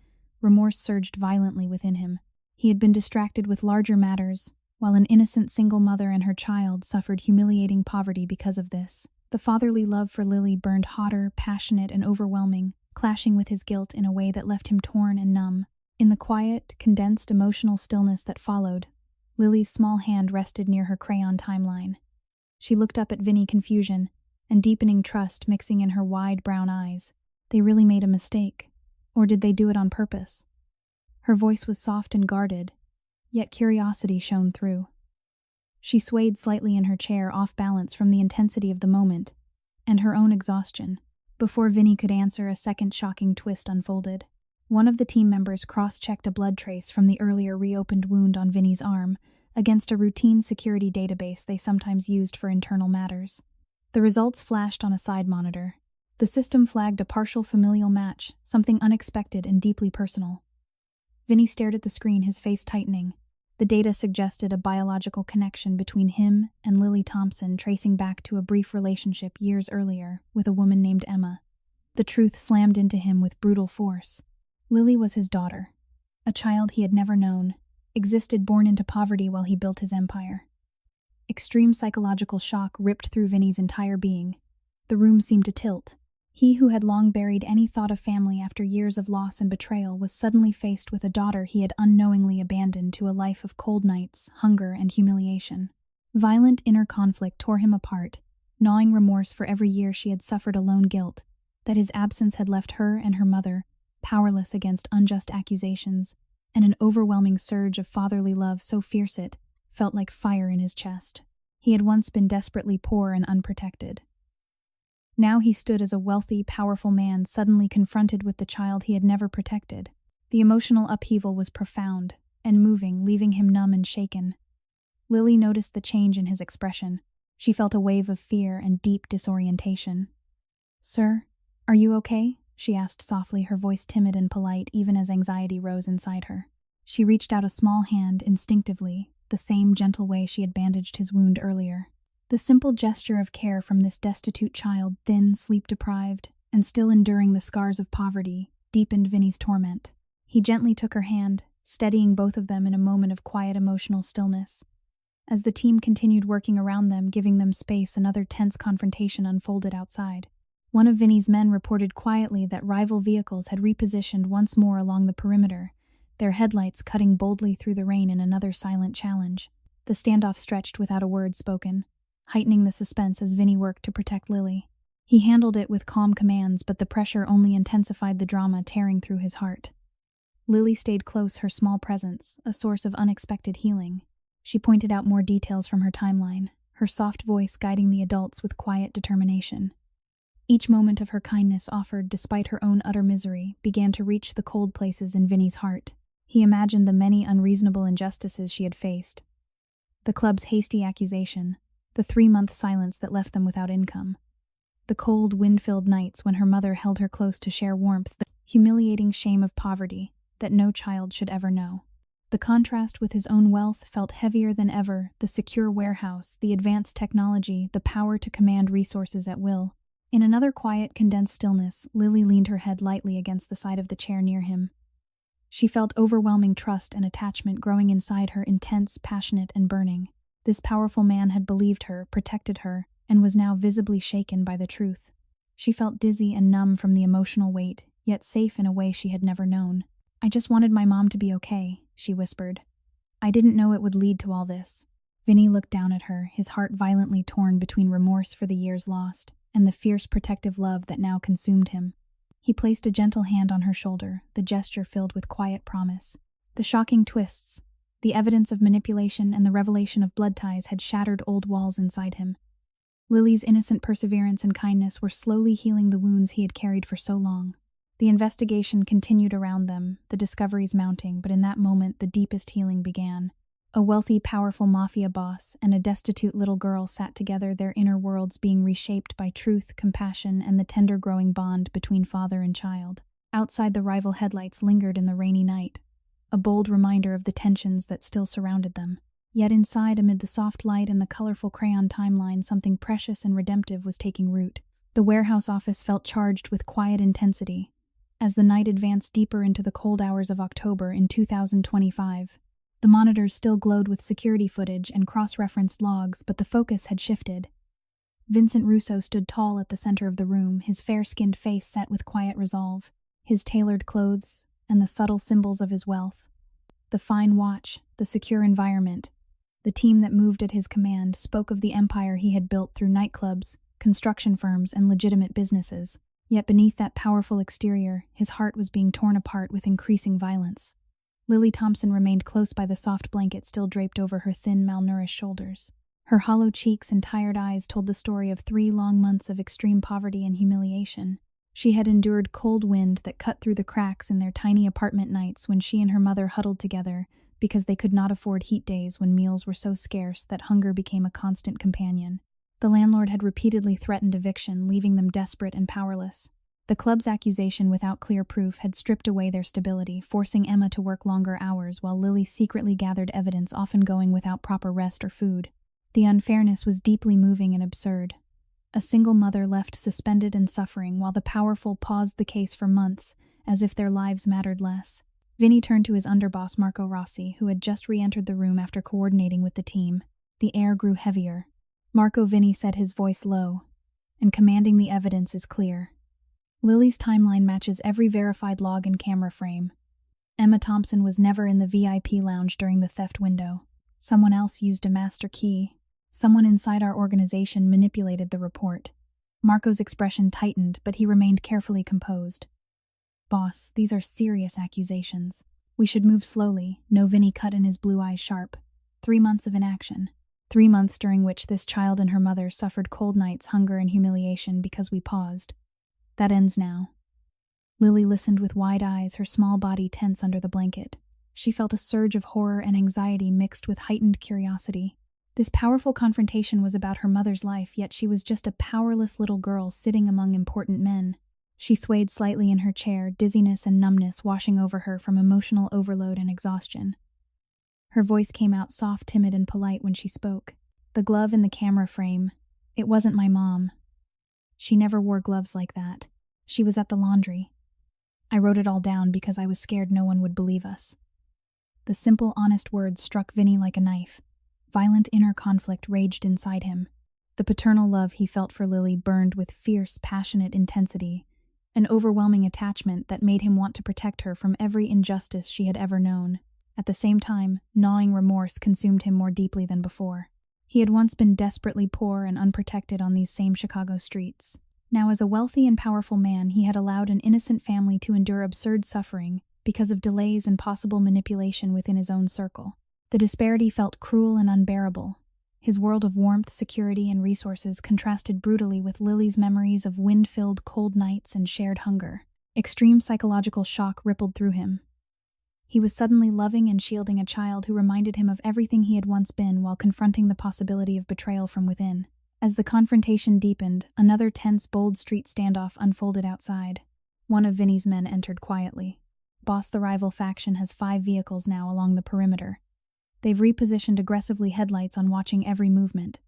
[SPEAKER 1] Remorse surged violently within him. He had been distracted with larger matters, while an innocent single mother and her child suffered humiliating poverty because of this. The fatherly love for Lily burned hotter, passionate, and overwhelming, clashing with his guilt in a way that left him torn and numb. In the quiet, condensed emotional stillness that followed, Lily's small hand rested near her crayon timeline. She looked up at Vinny, confusion and deepening trust mixing in her wide brown eyes. They really made a mistake, or did they do it on purpose? Her voice was soft and guarded, yet curiosity shone through. She swayed slightly in her chair, off balance from the intensity of the moment and her own exhaustion. Before Vinny could answer, a second shocking twist unfolded. One of the team members cross-checked a blood trace from the earlier reopened wound on Vinny's arm against a routine security database they sometimes used for internal matters. The results flashed on a side monitor. The system flagged a partial familial match, something unexpected and deeply personal. Vinny stared at the screen, his face tightening. The data suggested a biological connection between him and Lily Thompson, tracing back to a brief relationship years earlier with a woman named Emma. The truth slammed into him with brutal force. Lily was his daughter, a child he had never known, existed born into poverty while he built his empire. Extreme psychological shock ripped through Vinny's entire being. The room seemed to tilt. He who had long buried any thought of family after years of loss and betrayal was suddenly faced with a daughter he had unknowingly abandoned to a life of cold nights, hunger, and humiliation. Violent inner conflict tore him apart, gnawing remorse for every year she had suffered alone, guilt that his absence had left her and her mother powerless against unjust accusations, and an overwhelming surge of fatherly love so fierce it felt like fire in his chest. He had once been desperately poor and unprotected. Now he stood as a wealthy, powerful man suddenly confronted with the child he had never protected. The emotional upheaval was profound and moving, leaving him numb and shaken. Lily noticed the change in his expression. She felt a wave of fear and deep disorientation. "Sir, are you okay?" she asked softly, her voice timid and polite even as anxiety rose inside her. She reached out a small hand instinctively, the same gentle way she had bandaged his wound earlier. The simple gesture of care from this destitute child, thin, sleep-deprived, and still enduring the scars of poverty, deepened Vinny's torment. He gently took her hand, steadying both of them in a moment of quiet emotional stillness. As the team continued working around them, giving them space, another tense confrontation unfolded outside. One of Vinny's men reported quietly that rival vehicles had repositioned once more along the perimeter, their headlights cutting boldly through the rain in another silent challenge. The standoff stretched without a word spoken, heightening the suspense as Vinny worked to protect Lily. He handled it with calm commands, but the pressure only intensified the drama tearing through his heart. Lily stayed close, her small presence a source of unexpected healing. She pointed out more details from her timeline, her soft voice guiding the adults with quiet determination. Each moment of her kindness, offered despite her own utter misery, began to reach the cold places in Vinny's heart. He imagined the many unreasonable injustices she had faced. The club's hasty accusation, the 3-month silence that left them without income, the cold, wind-filled nights when her mother held her close to share warmth, the humiliating shame of poverty that no child should ever know. The contrast with his own wealth felt heavier than ever, the secure warehouse, the advanced technology, the power to command resources at will. In another quiet, condensed stillness, Lily leaned her head lightly against the side of the chair near him. She felt overwhelming trust and attachment growing inside her, intense, passionate, and burning. This powerful man had believed her, protected her, and was now visibly shaken by the truth. She felt dizzy and numb from the emotional weight, yet safe in a way she had never known. "I just wanted my mom to be okay," she whispered. "I didn't know it would lead to all this." Vinny looked down at her, his heart violently torn between remorse for the years lost and the fierce protective love that now consumed him. He placed a gentle hand on her shoulder, the gesture filled with quiet promise. The shocking twists, the evidence of manipulation, and the revelation of blood ties had shattered old walls inside him. Lily's innocent perseverance and kindness were slowly healing the wounds he had carried for so long. The investigation continued around them, the discoveries mounting, but in that moment the deepest healing began. A wealthy, powerful Mafia boss and a destitute little girl sat together, their inner worlds being reshaped by truth, compassion, and the tender growing bond between father and child. Outside, the rival headlights lingered in the rainy night, a bold reminder of the tensions that still surrounded them. Yet inside, amid the soft light and the colorful crayon timeline, something precious and redemptive was taking root. The warehouse office felt charged with quiet intensity as the night advanced deeper into the cold hours of October in 2025. The monitors still glowed with security footage and cross-referenced logs, but the focus had shifted. Vincent Russo stood tall at the center of the room, his fair-skinned face set with quiet resolve, his tailored clothes, and the subtle symbols of his wealth. The fine watch, the secure environment, the team that moved at his command spoke of the empire he had built through nightclubs, construction firms, and legitimate businesses. Yet beneath that powerful exterior, his heart was being torn apart with increasing violence. Lily Thompson remained close by the soft blanket still draped over her thin, malnourished shoulders. Her hollow cheeks and tired eyes told the story of 3 long months of extreme poverty and humiliation. She had endured cold wind that cut through the cracks in their tiny apartment nights when she and her mother huddled together because they could not afford heat days when meals were so scarce that hunger became a constant companion. The landlord had repeatedly threatened eviction, leaving them desperate and powerless. The club's accusation without clear proof had stripped away their stability, forcing Emma to work longer hours while Lily secretly gathered evidence, often going without proper rest or food. The unfairness was deeply moving and absurd. A single mother left suspended and suffering, while the powerful paused the case for months, as if their lives mattered less. Vinny turned to his underboss, Marco Rossi, who had just re-entered the room after coordinating with the team. The air grew heavier. "Marco," Vinny said, his voice low, "and commanding the evidence is clear. Lily's timeline matches every verified log and camera frame. Emma Thompson was never in the VIP lounge during the theft window. Someone else used a master key. Someone inside our organization manipulated the report." Marco's expression tightened, but he remained carefully composed. "Boss, these are serious accusations. We should move slowly." No, Vinny cut in, his blue eyes sharp. 3 months of inaction. 3 months during which this child and her mother suffered cold nights, hunger, and humiliation because we paused. That ends now. Lily listened with wide eyes, her small body tense under the blanket. She felt a surge of horror and anxiety mixed with heightened curiosity. This powerful confrontation was about her mother's life, yet she was just a powerless little girl sitting among important men. She swayed slightly in her chair, dizziness and numbness washing over her from emotional overload and exhaustion. Her voice came out soft, timid, and polite when she spoke. "The glove in the camera frame. It wasn't my mom. She never wore gloves like that. She was at the laundry. I wrote it all down because I was scared no one would believe us." The simple, honest words struck Vinny like a knife. Violent inner conflict raged inside him. The paternal love he felt for Lily burned with fierce, passionate intensity, an overwhelming attachment that made him want to protect her from every injustice she had ever known. At the same time, gnawing remorse consumed him more deeply than before. He had once been desperately poor and unprotected on these same Chicago streets. Now, as a wealthy and powerful man, he had allowed an innocent family to endure absurd suffering because of delays and possible manipulation within his own circle. The disparity felt cruel and unbearable. His world of warmth, security, and resources contrasted brutally with Lily's memories of wind-filled cold nights and shared hunger. Extreme psychological shock rippled through him. He was suddenly loving and shielding a child who reminded him of everything he had once been while confronting the possibility of betrayal from within. As the confrontation deepened, another tense, bold street standoff unfolded outside. One of Vinny's men entered quietly. "Boss, the rival faction has 5 vehicles now along the perimeter. They've repositioned aggressively, headlights on, watching every movement.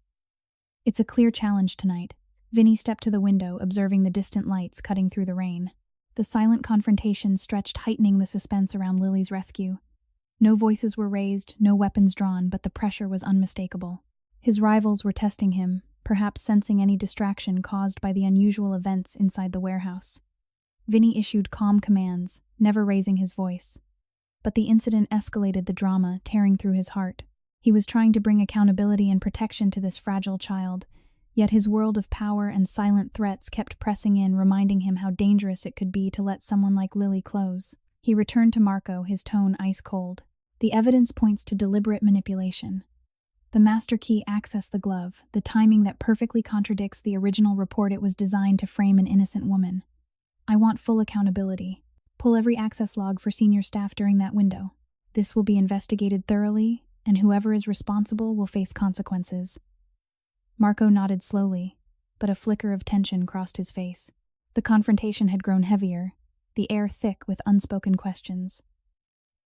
[SPEAKER 1] It's a clear challenge tonight." Vinny stepped to the window, observing the distant lights cutting through the rain. The silent confrontation stretched, heightening the suspense around Lily's rescue. No voices were raised, no weapons drawn, but the pressure was unmistakable. His rivals were testing him, perhaps sensing any distraction caused by the unusual events inside the warehouse. Vinny issued calm commands, never raising his voice. But the incident escalated the drama, tearing through his heart. He was trying to bring accountability and protection to this fragile child, yet his world of power and silent threats kept pressing in, reminding him how dangerous it could be to let someone like Lily close. He returned to Marco, his tone ice cold. "The evidence points to deliberate manipulation. The master key accessed the glove, the timing that perfectly contradicts the original report. It was designed to frame an innocent woman. I want full accountability. Pull every access log for senior staff during that window. This will be investigated thoroughly, and whoever is responsible will face consequences." Marco nodded slowly, but a flicker of tension crossed his face. The confrontation had grown heavier, the air thick with unspoken questions.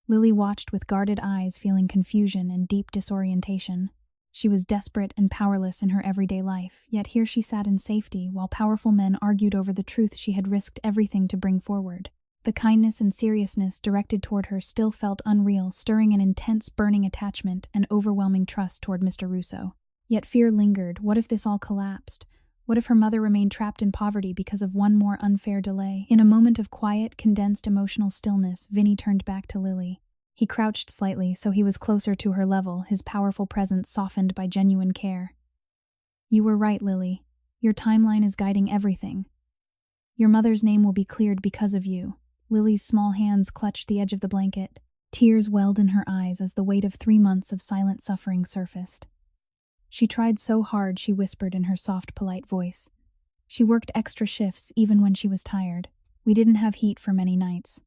[SPEAKER 1] Lily watched with guarded eyes, feeling confusion and deep disorientation. She was desperate and powerless in her everyday life, yet here she sat in safety while powerful men argued over the truth she had risked everything to bring forward. The kindness and seriousness directed toward her still felt unreal, stirring an intense, burning attachment and overwhelming trust toward Mr. Russo. Yet fear lingered. What if this all collapsed? What if her mother remained trapped in poverty because of one more unfair delay? In a moment of quiet, condensed emotional stillness, Vinny turned back to Lily. He crouched slightly so he was closer to her level, his powerful presence softened by genuine care. "You were right, Lily. Your timeline is guiding everything. Your mother's name will be cleared because of you." Lily's small hands clutched the edge of the blanket. Tears welled in her eyes as the weight of 3 months of silent suffering surfaced. "She tried so hard," she whispered in her soft, polite voice. "She worked extra shifts even when she was tired. We didn't have heat for many nights.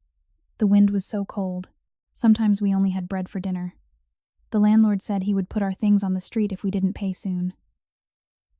[SPEAKER 1] The wind was so cold. Sometimes we only had bread for dinner. The landlord said he would put our things on the street if we didn't pay soon.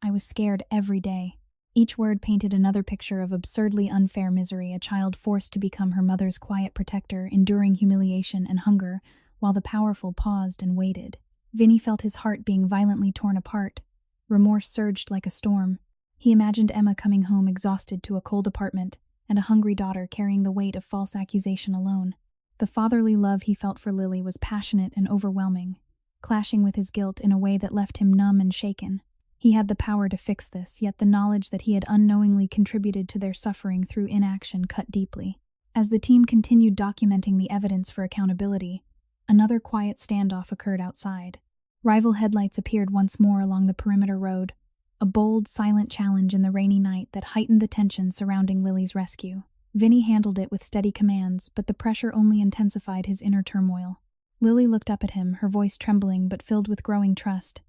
[SPEAKER 1] I was scared every day." Each word painted another picture of absurdly unfair misery, a child forced to become her mother's quiet protector, enduring humiliation and hunger, while the powerful paused and waited. Vinny felt his heart being violently torn apart. Remorse surged like a storm. He imagined Emma coming home exhausted to a cold apartment, and a hungry daughter carrying the weight of false accusation alone. The fatherly love he felt for Lily was passionate and overwhelming, clashing with his guilt in a way that left him numb and shaken. He had the power to fix this, yet the knowledge that he had unknowingly contributed to their suffering through inaction cut deeply. As the team continued documenting the evidence for accountability, another quiet standoff occurred outside. Rival headlights appeared once more along the perimeter road, a bold, silent challenge in the rainy night that heightened the tension surrounding Lily's rescue. Vinny handled it with steady commands, but the pressure only intensified his inner turmoil. Lily looked up at him, her voice trembling but filled with growing trust.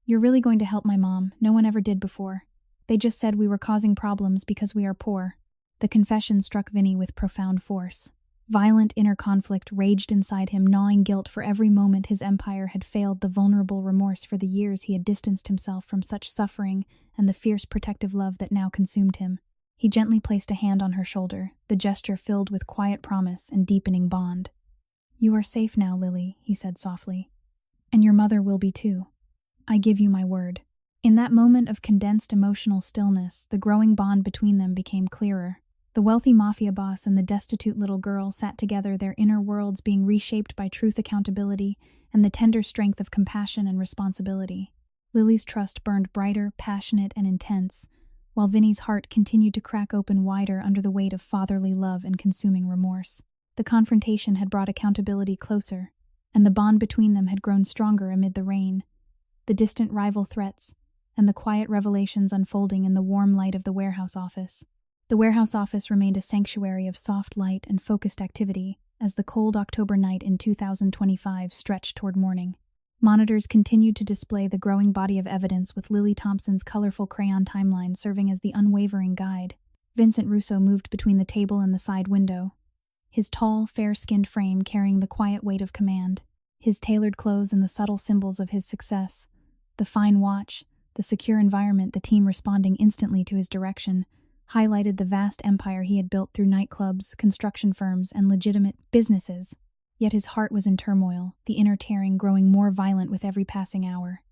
[SPEAKER 1] "You're really going to help my mom. No one ever did before. They just said we were causing problems because we are poor." The confession struck Vinny with profound force. Violent inner conflict raged inside him, gnawing guilt for every moment his empire had failed, the vulnerable remorse for the years he had distanced himself from such suffering, and the fierce protective love that now consumed him. He gently placed a hand on her shoulder, the gesture filled with quiet promise and deepening bond. "You are safe now, Lily," he said softly. "And your mother will be too. I give you my word." In that moment of condensed emotional stillness, the growing bond between them became clearer. The wealthy Mafia boss and the destitute little girl sat together, their inner worlds being reshaped by truth, accountability, and the tender strength of compassion and responsibility. Lily's trust burned brighter, passionate, and intense, while Vinny's heart continued to crack open wider under the weight of fatherly love and consuming remorse. The confrontation had brought accountability closer, and the bond between them had grown stronger amid the rain, the distant rival threats, and the quiet revelations unfolding in the warm light of the warehouse office. The warehouse office remained a sanctuary of soft light and focused activity as the cold October night in 2025 stretched toward morning. Monitors continued to display the growing body of evidence, with Lily Thompson's colorful crayon timeline serving as the unwavering guide. Vincent Russo moved between the table and the side window, his tall, fair-skinned frame carrying the quiet weight of command. His tailored clothes and the subtle symbols of his success, the fine watch, the secure environment, the team responding instantly to his direction, highlighted the vast empire he had built through nightclubs, construction firms, and legitimate businesses. Yet his heart was in turmoil, the inner tearing growing more violent with every passing hour.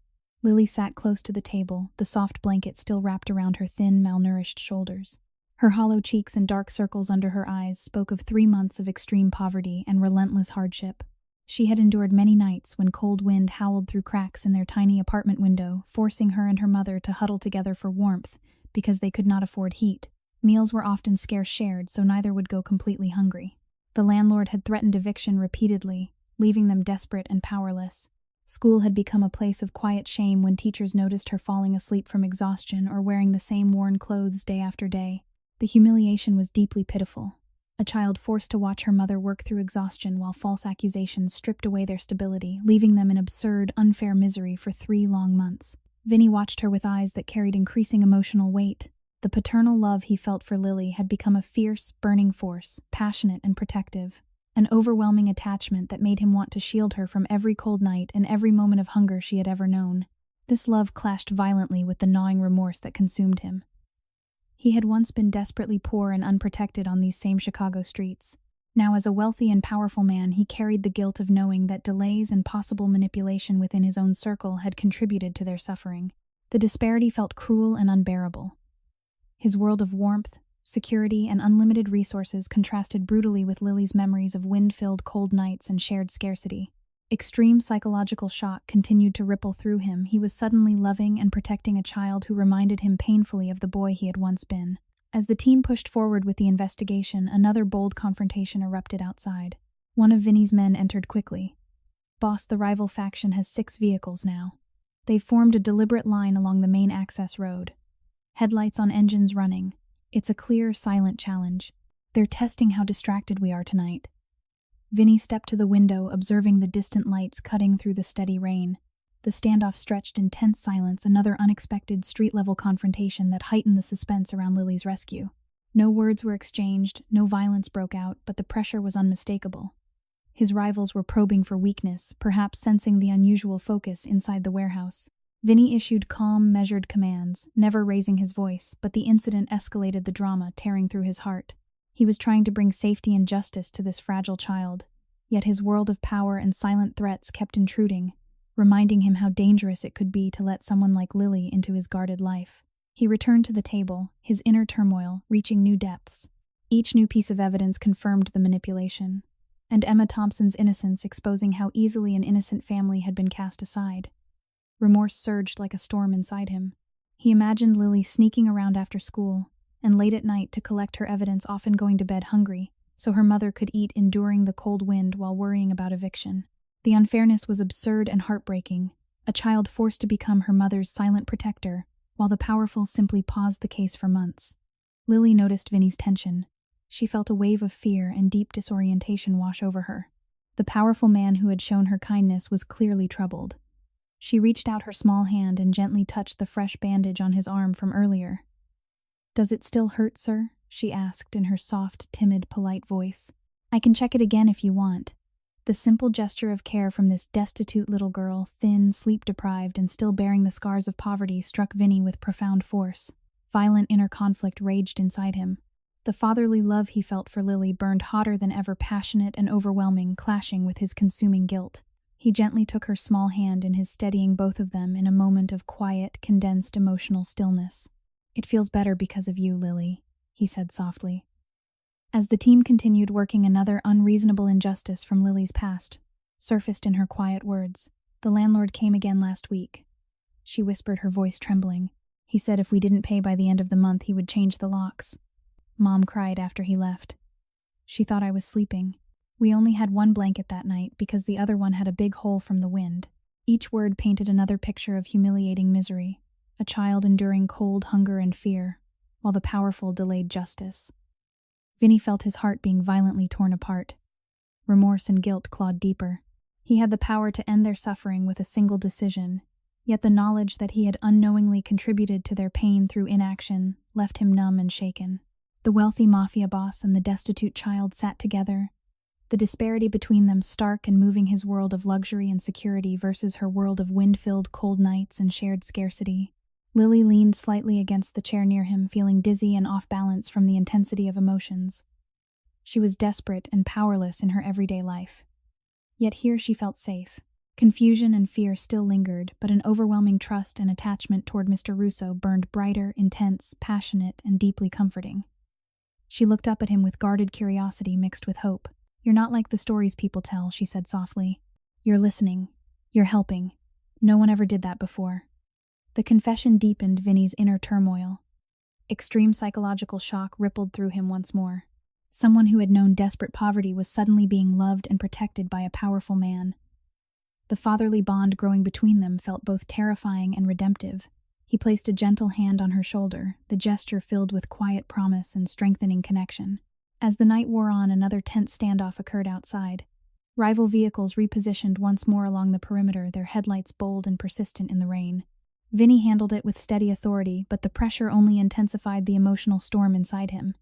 [SPEAKER 1] Lily sat close to the table, the soft blanket still wrapped around her thin, malnourished shoulders. Her hollow cheeks and dark circles under her eyes spoke of 3 months of extreme poverty and relentless hardship. She had endured many nights when cold wind howled through cracks in their tiny apartment window, forcing her and her mother to huddle together for warmth because they could not afford heat. Meals were often scarce shared, so neither would go completely hungry. The landlord had threatened eviction repeatedly, leaving them desperate and powerless. School had become a place of quiet shame when teachers noticed her falling asleep from exhaustion or wearing the same worn clothes day after day. The humiliation was deeply pitiful. A child forced to watch her mother work through exhaustion while false accusations stripped away their stability, leaving them in absurd, unfair misery for 3 long months. Vinny watched her with eyes that carried increasing emotional weight. The paternal love he felt for Lily had become a fierce, burning force, passionate and protective, an overwhelming attachment that made him want to shield her from every cold night and every moment of hunger she had ever known. This love clashed violently with the gnawing remorse that consumed him. He had once been desperately poor and unprotected on these same Chicago streets. Now, as a wealthy and powerful man, he carried the guilt of knowing that delays and possible manipulation within his own circle had contributed to their suffering. The disparity felt cruel and unbearable. His world of warmth, security, and unlimited resources contrasted brutally with Lily's memories of wind-filled cold nights and shared scarcity. Extreme psychological shock continued to ripple through him. He was suddenly loving and protecting a child who reminded him painfully of the boy he had once been. As the team pushed forward with the investigation, another bold confrontation erupted outside. One of Vinny's men entered quickly. "Boss, the rival faction has 6 vehicles now. They've formed a deliberate line along the main access road. Headlights on engines running. It's a clear, silent challenge. They're testing how distracted we are tonight." Vinny stepped to the window, observing the distant lights cutting through the steady rain. The standoff stretched in tense silence, another unexpected street-level confrontation that heightened the suspense around Lily's rescue. No words were exchanged, no violence broke out, but the pressure was unmistakable. His rivals were probing for weakness, perhaps sensing the unusual focus inside the warehouse. Vinny issued calm, measured commands, never raising his voice, but the incident escalated the drama, tearing through his heart. He was trying to bring safety and justice to this fragile child, yet his world of power and silent threats kept intruding, reminding him how dangerous it could be to let someone like Lily into his guarded life. He returned to the table, his inner turmoil reaching new depths. Each new piece of evidence confirmed the manipulation, and Emma Thompson's innocence exposing how easily an innocent family had been cast aside. Remorse surged like a storm inside him. He imagined Lily sneaking around after school, and late at night to collect her evidence, often going to bed hungry, so her mother could eat, enduring the cold wind while worrying about eviction. The unfairness was absurd and heartbreaking, a child forced to become her mother's silent protector, while the powerful simply paused the case for months. Lily noticed Vinny's tension. She felt a wave of fear and deep disorientation wash over her. The powerful man who had shown her kindness was clearly troubled. She reached out her small hand and gently touched the fresh bandage on his arm from earlier. "Does it still hurt, sir?" she asked in her soft, timid, polite voice. "I can check it again if you want." The simple gesture of care from this destitute little girl, thin, sleep-deprived, and still bearing the scars of poverty, struck Vinny with profound force. Violent inner conflict raged inside him. The fatherly love he felt for Lily burned hotter than ever, passionate and overwhelming, clashing with his consuming guilt. He gently took her small hand in his, steadying both of them in a moment of quiet, condensed emotional stillness. "It feels better because of you, Lily," he said softly. As the team continued working, another unreasonable injustice from Lily's past surfaced in her quiet words. "The landlord came again last week," she whispered, her voice trembling. "He said if we didn't pay by the end of the month, he would change the locks." Mom cried after he left. "She thought I was sleeping. We only had one blanket that night because the other one had a big hole from the wind." Each word painted another picture of humiliating misery, a child enduring cold, hunger, and fear, while the powerful delayed justice. Vinny felt his heart being violently torn apart. Remorse and guilt clawed deeper. He had the power to end their suffering with a single decision, yet the knowledge that he had unknowingly contributed to their pain through inaction left him numb and shaken. The wealthy Mafia boss and the destitute child sat together, the disparity between them stark and moving, his world of luxury and security versus her world of wind-filled cold nights and shared scarcity. Lily leaned slightly against the chair near him, feeling dizzy and off balance from the intensity of emotions. She was desperate and powerless in her everyday life. Yet here she felt safe. Confusion and fear still lingered, but an overwhelming trust and attachment toward Mr. Russo burned brighter, intense, passionate, and deeply comforting. She looked up at him with guarded curiosity mixed with hope. "You're not like the stories people tell," she said softly. "You're listening. You're helping. No one ever did that before." The confession deepened Vinny's inner turmoil. Extreme psychological shock rippled through him once more. Someone who had known desperate poverty was suddenly being loved and protected by a powerful man. The fatherly bond growing between them felt both terrifying and redemptive. He placed a gentle hand on her shoulder, the gesture filled with quiet promise and strengthening connection. As the night wore on, another tense standoff occurred outside. Rival vehicles repositioned once more along the perimeter, their headlights bold and persistent in the rain. Vinny handled it with steady authority, but the pressure only intensified the emotional storm inside him.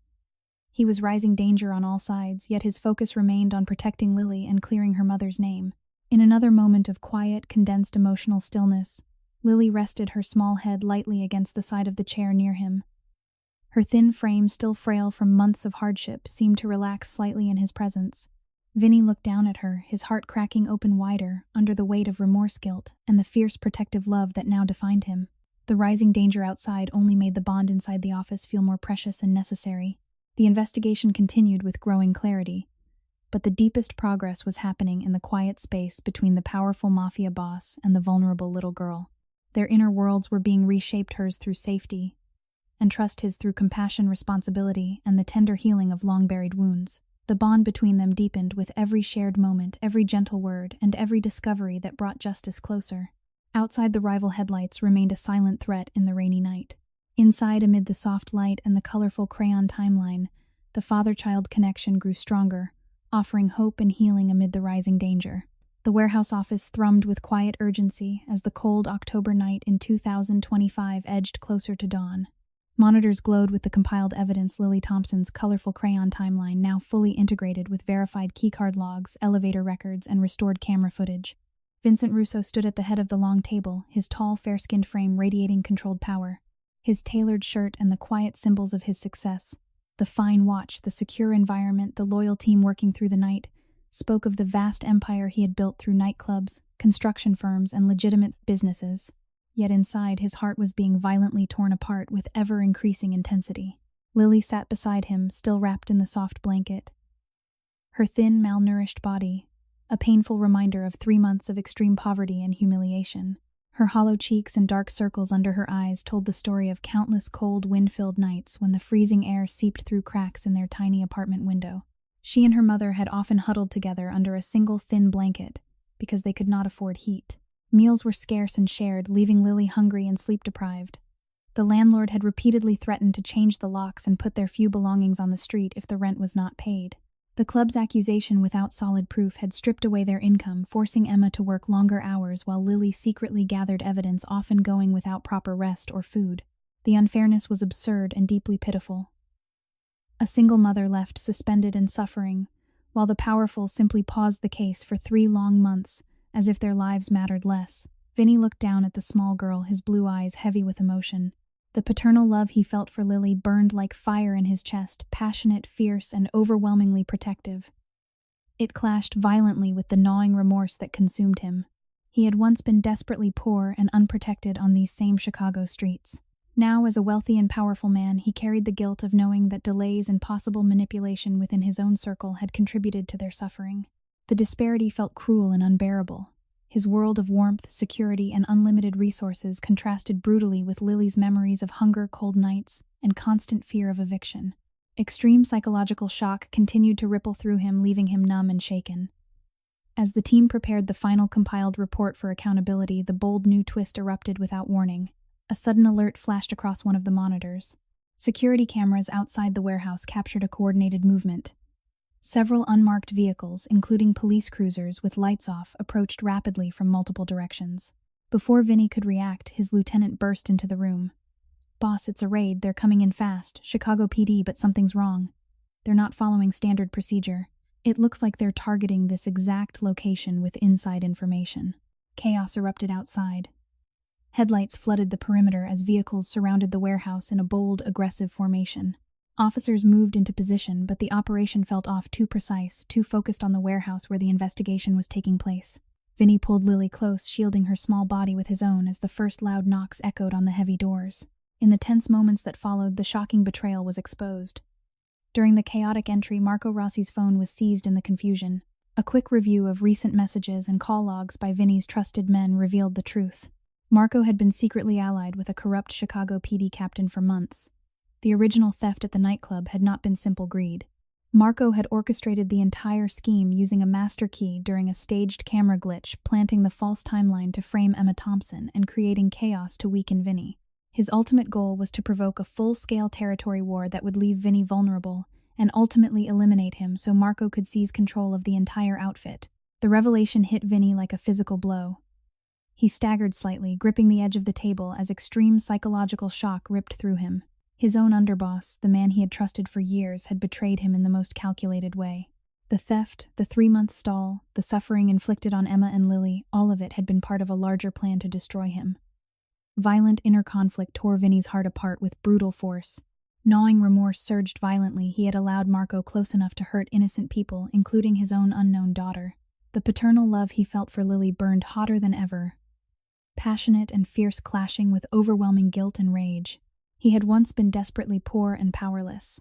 [SPEAKER 1] He was rising danger on all sides, yet his focus remained on protecting Lily and clearing her mother's name. In another moment of quiet, condensed emotional stillness, Lily rested her small head lightly against the side of the chair near him. Her thin frame, still frail from months of hardship, seemed to relax slightly in his presence. Vinny looked down at her, his heart cracking open wider under the weight of remorse guilt and the fierce protective love that now defined him. The rising danger outside only made the bond inside the office feel more precious and necessary. The investigation continued with growing clarity, but the deepest progress was happening in the quiet space between the powerful Mafia boss and the vulnerable little girl. Their inner worlds were being reshaped, hers through safety, and trust, his through compassion, responsibility, and the tender healing of long-buried wounds. The bond between them deepened with every shared moment, every gentle word, and every discovery that brought justice closer. Outside, the rival headlights remained a silent threat in the rainy night. Inside, amid the soft light and the colorful crayon timeline, the father-child connection grew stronger, offering hope and healing amid the rising danger. The warehouse office thrummed with quiet urgency as the cold October night in 2025 edged closer to dawn. Monitors glowed with the compiled evidence, Lily Thompson's colorful crayon timeline now fully integrated with verified keycard logs, elevator records, and restored camera footage. Vincent Russo stood at the head of the long table, his tall, fair-skinned frame radiating controlled power. His tailored shirt and the quiet symbols of his success, the fine watch, the secure environment, the loyal team working through the night, spoke of the vast empire he had built through nightclubs, construction firms, and legitimate businesses. Yet inside, his heart was being violently torn apart with ever-increasing intensity. Lily sat beside him, still wrapped in the soft blanket. Her thin, malnourished body, a painful reminder of 3 months of extreme poverty and humiliation. Her hollow cheeks and dark circles under her eyes told the story of countless cold, wind-filled nights when the freezing air seeped through cracks in their tiny apartment window. She and her mother had often huddled together under a single thin blanket because they could not afford heat. Meals were scarce and shared, leaving Lily hungry and sleep-deprived. The landlord had repeatedly threatened to change the locks and put their few belongings on the street if the rent was not paid. The club's accusation without solid proof had stripped away their income, forcing Emma to work longer hours while Lily secretly gathered evidence, often going without proper rest or food. The unfairness was absurd and deeply pitiful. A single mother left suspended and suffering, while the powerful simply paused the case for 3 long months, as if their lives mattered less. Vinny looked down at the small girl, his blue eyes heavy with emotion. The paternal love he felt for Lily burned like fire in his chest, passionate, fierce, and overwhelmingly protective. It clashed violently with the gnawing remorse that consumed him. He had once been desperately poor and unprotected on these same Chicago streets. Now, as a wealthy and powerful man, he carried the guilt of knowing that delays and possible manipulation within his own circle had contributed to their suffering. The disparity felt cruel and unbearable. His world of warmth, security, and unlimited resources contrasted brutally with Lily's memories of hunger, cold nights, and constant fear of eviction. Extreme psychological shock continued to ripple through him, leaving him numb and shaken. As the team prepared the final compiled report for accountability, the bold new twist erupted without warning. A sudden alert flashed across one of the monitors. Security cameras outside the warehouse captured a coordinated movement. Several unmarked vehicles, including police cruisers with lights off, approached rapidly from multiple directions. Before Vinny could react, his lieutenant burst into the room. "Boss, it's a raid. They're coming in fast. Chicago PD, but something's wrong. They're not following standard procedure. It looks like they're targeting this exact location with inside information." Chaos erupted outside. Headlights flooded the perimeter as vehicles surrounded the warehouse in a bold, aggressive formation. Officers moved into position, but the operation felt off, too precise, too focused on the warehouse where the investigation was taking place. Vinny pulled Lily close, shielding her small body with his own as the first loud knocks echoed on the heavy doors. In the tense moments that followed, the shocking betrayal was exposed. During the chaotic entry, Marco Rossi's phone was seized in the confusion. A quick review of recent messages and call logs by Vinny's trusted men revealed the truth. Marco had been secretly allied with a corrupt Chicago PD captain for months. The original theft at the nightclub had not been simple greed. Marco had orchestrated the entire scheme using a master key during a staged camera glitch, planting the false timeline to frame Emma Thompson and creating chaos to weaken Vinny. His ultimate goal was to provoke a full-scale territory war that would leave Vinny vulnerable and ultimately eliminate him so Marco could seize control of the entire outfit. The revelation hit Vinny like a physical blow. He staggered slightly, gripping the edge of the table as extreme psychological shock ripped through him. His own underboss, the man he had trusted for years, had betrayed him in the most calculated way. The theft, the 3-month stall, the suffering inflicted on Emma and Lily, all of it had been part of a larger plan to destroy him. Violent inner conflict tore Vinny's heart apart with brutal force. Gnawing remorse surged violently. He had allowed Marco close enough to hurt innocent people, including his own unknown daughter. The paternal love he felt for Lily burned hotter than ever, passionate and fierce, clashing with overwhelming guilt and rage. He had once been desperately poor and powerless.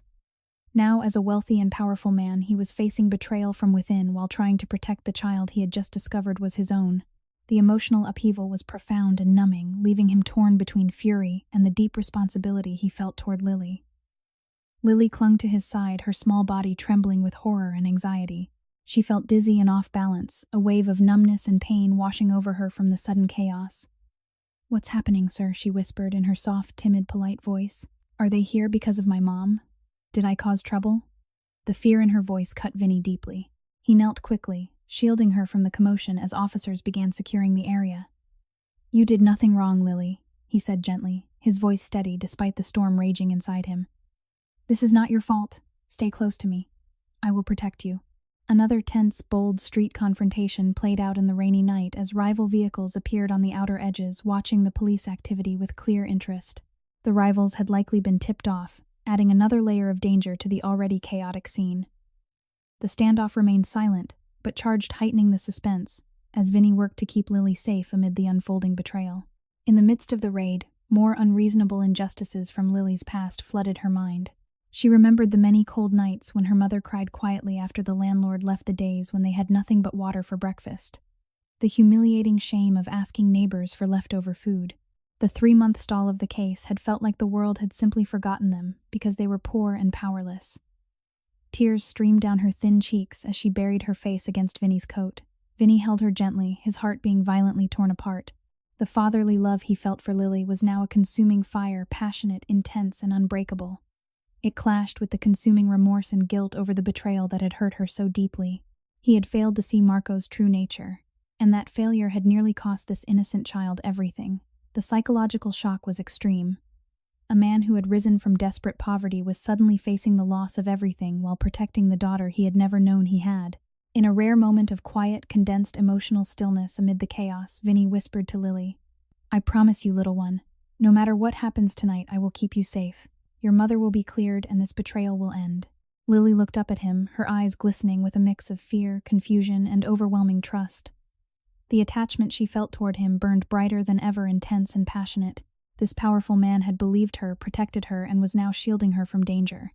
[SPEAKER 1] Now, as a wealthy and powerful man, he was facing betrayal from within while trying to protect the child he had just discovered was his own. The emotional upheaval was profound and numbing, leaving him torn between fury and the deep responsibility he felt toward Lily. Lily clung to his side, her small body trembling with horror and anxiety. She felt dizzy and off balance, a wave of numbness and pain washing over her from the sudden chaos. "What's happening, sir?" she whispered in her soft, timid, polite voice. "Are they here because of my mom? Did I cause trouble?" The fear in her voice cut Vinny deeply. He knelt quickly, shielding her from the commotion as officers began securing the area. "You did nothing wrong, Lily," he said gently, his voice steady despite the storm raging inside him. "This is not your fault. Stay close to me. I will protect you." Another tense, bold street confrontation played out in the rainy night as rival vehicles appeared on the outer edges, watching the police activity with clear interest. The rivals had likely been tipped off, adding another layer of danger to the already chaotic scene. The standoff remained silent, but charged, heightening the suspense, as Vinny worked to keep Lily safe amid the unfolding betrayal. In the midst of the raid, more unreasonable injustices from Lily's past flooded her mind. She remembered the many cold nights when her mother cried quietly after the landlord left, the days when they had nothing but water for breakfast, the humiliating shame of asking neighbors for leftover food. The 3-month stall of the case had felt like the world had simply forgotten them because they were poor and powerless. Tears streamed down her thin cheeks as she buried her face against Vinny's coat. Vinny held her gently, his heart being violently torn apart. The fatherly love he felt for Lily was now a consuming fire, passionate, intense, and unbreakable. It clashed with the consuming remorse and guilt over the betrayal that had hurt her so deeply. He had failed to see Marco's true nature, and that failure had nearly cost this innocent child everything. The psychological shock was extreme. A man who had risen from desperate poverty was suddenly facing the loss of everything while protecting the daughter he had never known he had. In a rare moment of quiet, condensed emotional stillness amid the chaos, Vinny whispered to Lily, "I promise you, little one, no matter what happens tonight, I will keep you safe. Your mother will be cleared and this betrayal will end." Lily looked up at him, her eyes glistening with a mix of fear, confusion, and overwhelming trust. The attachment she felt toward him burned brighter than ever, intense and passionate. This powerful man had believed her, protected her, and was now shielding her from danger.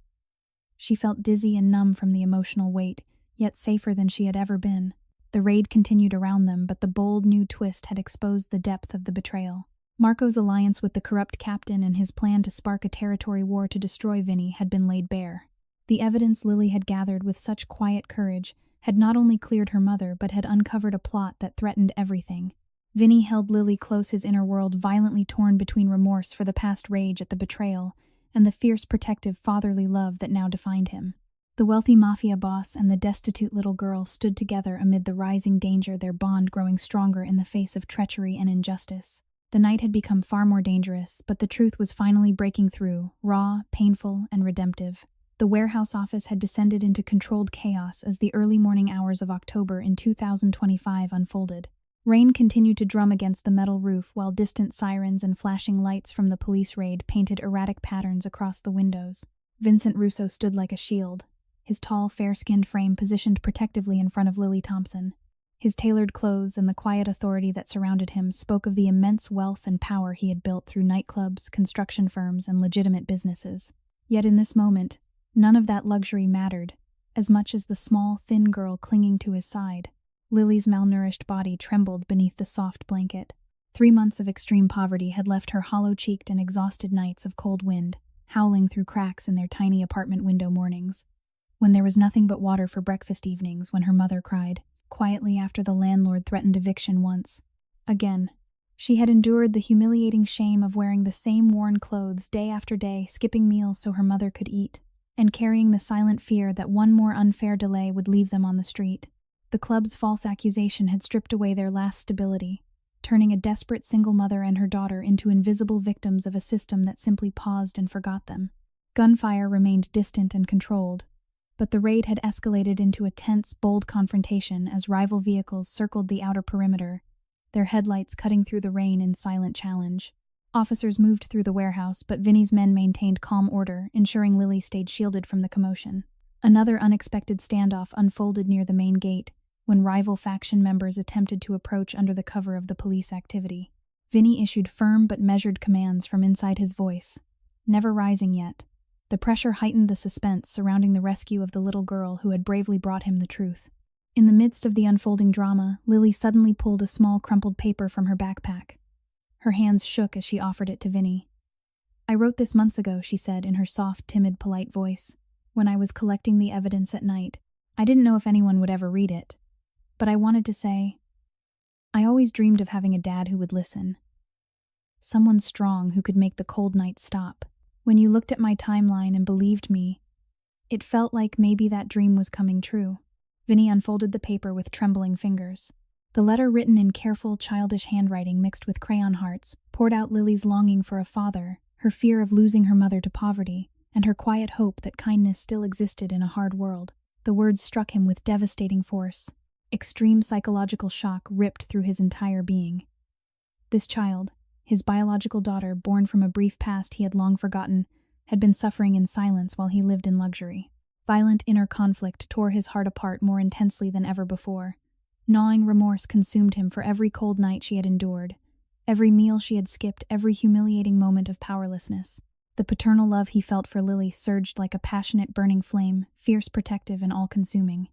[SPEAKER 1] She felt dizzy and numb from the emotional weight, yet safer than she had ever been. The raid continued around them, but the bold new twist had exposed the depth of the betrayal. Marco's alliance with the corrupt captain and his plan to spark a territory war to destroy Vinny had been laid bare. The evidence Lily had gathered with such quiet courage had not only cleared her mother but had uncovered a plot that threatened everything. Vinny held Lily close, his inner world violently torn between remorse for the past rage at the betrayal and the fierce, protective, fatherly love that now defined him. The wealthy Mafia boss and the destitute little girl stood together amid the rising danger, their bond growing stronger in the face of treachery and injustice. The night had become far more dangerous, but the truth was finally breaking through, raw, painful, and redemptive. The warehouse office had descended into controlled chaos as the early morning hours of October in 2025 unfolded. Rain continued to drum against the metal roof while distant sirens and flashing lights from the police raid painted erratic patterns across the windows. Vincent Russo stood like a shield, his tall, fair-skinned frame positioned protectively in front of Lily Thompson. His tailored clothes and the quiet authority that surrounded him spoke of the immense wealth and power he had built through nightclubs, construction firms, and legitimate businesses. Yet in this moment, none of that luxury mattered, as much as the small, thin girl clinging to his side. Lily's malnourished body trembled beneath the soft blanket. 3 months of extreme poverty had left her hollow-cheeked and exhausted nights of cold wind, howling through cracks in their tiny apartment window mornings. When there was nothing but water for breakfast evenings, when her mother cried quietly after the landlord threatened eviction once. Again, she had endured the humiliating shame of wearing the same worn clothes day after day, skipping meals so her mother could eat, and carrying the silent fear that one more unfair delay would leave them on the street. The club's false accusation had stripped away their last stability, turning a desperate single mother and her daughter into invisible victims of a system that simply paused and forgot them. Gunfire remained distant and controlled, but the raid had escalated into a tense, bold confrontation as rival vehicles circled the outer perimeter, their headlights cutting through the rain in silent challenge. Officers moved through the warehouse, but Vinny's men maintained calm order, ensuring Lily stayed shielded from the commotion. Another unexpected standoff unfolded near the main gate, when rival faction members attempted to approach under the cover of the police activity. Vinny issued firm but measured commands from inside his voice, never rising yet. The pressure heightened the suspense surrounding the rescue of the little girl who had bravely brought him the truth. In the midst of the unfolding drama, Lily suddenly pulled a small crumpled paper from her backpack. Her hands shook as she offered it to Vinny. "I wrote this months ago," she said in her soft, timid, polite voice, "when I was collecting the evidence at night. I didn't know if anyone would ever read it. But I wanted to say, I always dreamed of having a dad who would listen. Someone strong who could make the cold nights stop. When you looked at my timeline and believed me, it felt like maybe that dream was coming true." Vinny unfolded the paper with trembling fingers. The letter, written in careful, childish handwriting mixed with crayon hearts, poured out Lily's longing for a father, her fear of losing her mother to poverty, and her quiet hope that kindness still existed in a hard world. The words struck him with devastating force. Extreme psychological shock ripped through his entire being. This child, his biological daughter, born from a brief past he had long forgotten, had been suffering in silence while he lived in luxury. Violent inner conflict tore his heart apart more intensely than ever before. Gnawing remorse consumed him for every cold night she had endured, every meal she had skipped, every humiliating moment of powerlessness. The paternal love he felt for Lily surged like a passionate, burning flame, fierce, protective, and all-consuming.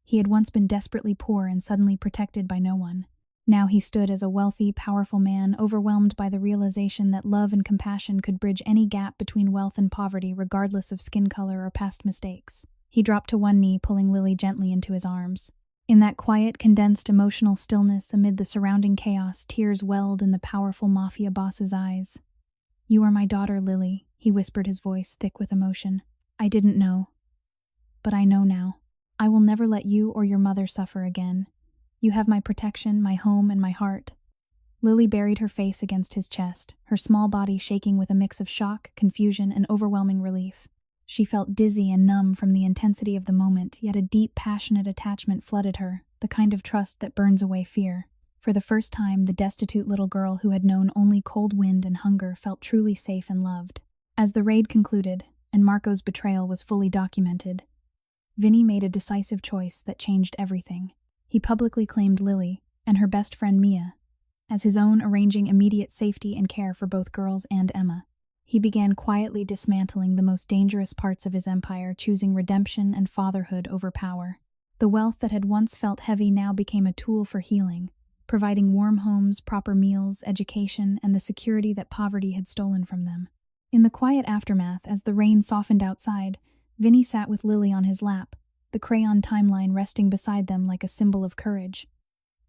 [SPEAKER 1] He had once been desperately poor and suddenly protected by no one. Now he stood as a wealthy, powerful man, overwhelmed by the realization that love and compassion could bridge any gap between wealth and poverty, regardless of skin color or past mistakes. He dropped to one knee, pulling Lily gently into his arms. In that quiet, condensed emotional stillness amid the surrounding chaos, tears welled in the powerful Mafia boss's eyes. "You are my daughter, Lily," he whispered, his voice thick with emotion. "I didn't know. But I know now. I will never let you or your mother suffer again. You have my protection, my home, and my heart." Lily buried her face against his chest, her small body shaking with a mix of shock, confusion, and overwhelming relief. She felt dizzy and numb from the intensity of the moment, yet a deep, passionate attachment flooded her, the kind of trust that burns away fear. For the first time, the destitute little girl who had known only cold wind and hunger felt truly safe and loved. As the raid concluded, and Marco's betrayal was fully documented, Vinny made a decisive choice that changed everything. He publicly claimed Lily, and her best friend Mia, as his own, arranging immediate safety and care for both girls and Emma. He began quietly dismantling the most dangerous parts of his empire, choosing redemption and fatherhood over power. The wealth that had once felt heavy now became a tool for healing, providing warm homes, proper meals, education, and the security that poverty had stolen from them. In the quiet aftermath, as the rain softened outside, Vinny sat with Lily on his lap, the crayon timeline resting beside them like a symbol of courage.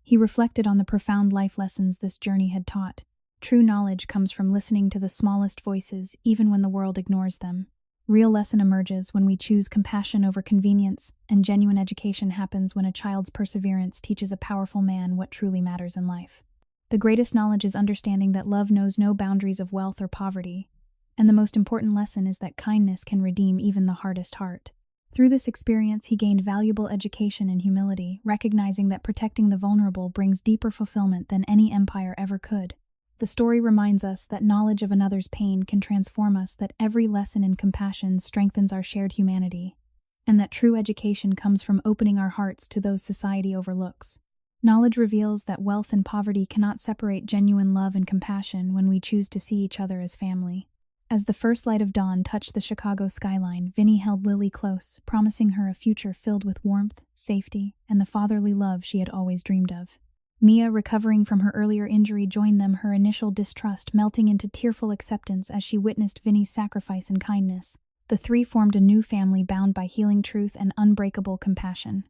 [SPEAKER 1] He reflected on the profound life lessons this journey had taught. True knowledge comes from listening to the smallest voices, even when the world ignores them. Real lesson emerges when we choose compassion over convenience, and genuine education happens when a child's perseverance teaches a powerful man what truly matters in life. The greatest knowledge is understanding that love knows no boundaries of wealth or poverty, and the most important lesson is that kindness can redeem even the hardest heart. Through this experience, he gained valuable education in humility, recognizing that protecting the vulnerable brings deeper fulfillment than any empire ever could. The story reminds us that knowledge of another's pain can transform us, that every lesson in compassion strengthens our shared humanity, and that true education comes from opening our hearts to those society overlooks. Knowledge reveals that wealth and poverty cannot separate genuine love and compassion when we choose to see each other as family. As the first light of dawn touched the Chicago skyline, Vinny held Lily close, promising her a future filled with warmth, safety, and the fatherly love she had always dreamed of. Mia, recovering from her earlier injury, joined them, her initial distrust melting into tearful acceptance as she witnessed Vinny's sacrifice and kindness. The three formed a new family bound by healing truth and unbreakable compassion.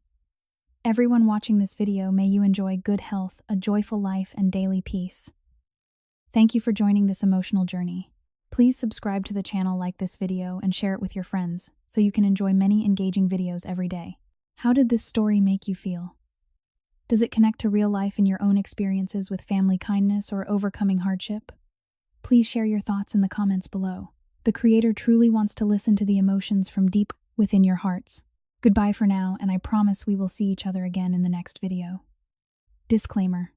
[SPEAKER 1] Everyone watching this video, may you enjoy good health, a joyful life, and daily peace. Thank you for joining this emotional journey. Please subscribe to the channel, like this video, and share it with your friends so you can enjoy many engaging videos every day. How did this story make you feel? Does it connect to real life in your own experiences with family kindness or overcoming hardship? Please share your thoughts in the comments below. The creator truly wants to listen to the emotions from deep within your hearts. Goodbye for now, and I promise we will see each other again in the next video. Disclaimer.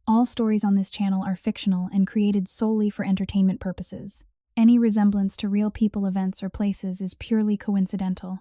[SPEAKER 1] All stories on this channel are fictional and created solely for entertainment purposes. Any resemblance to real people, events, or places is purely coincidental.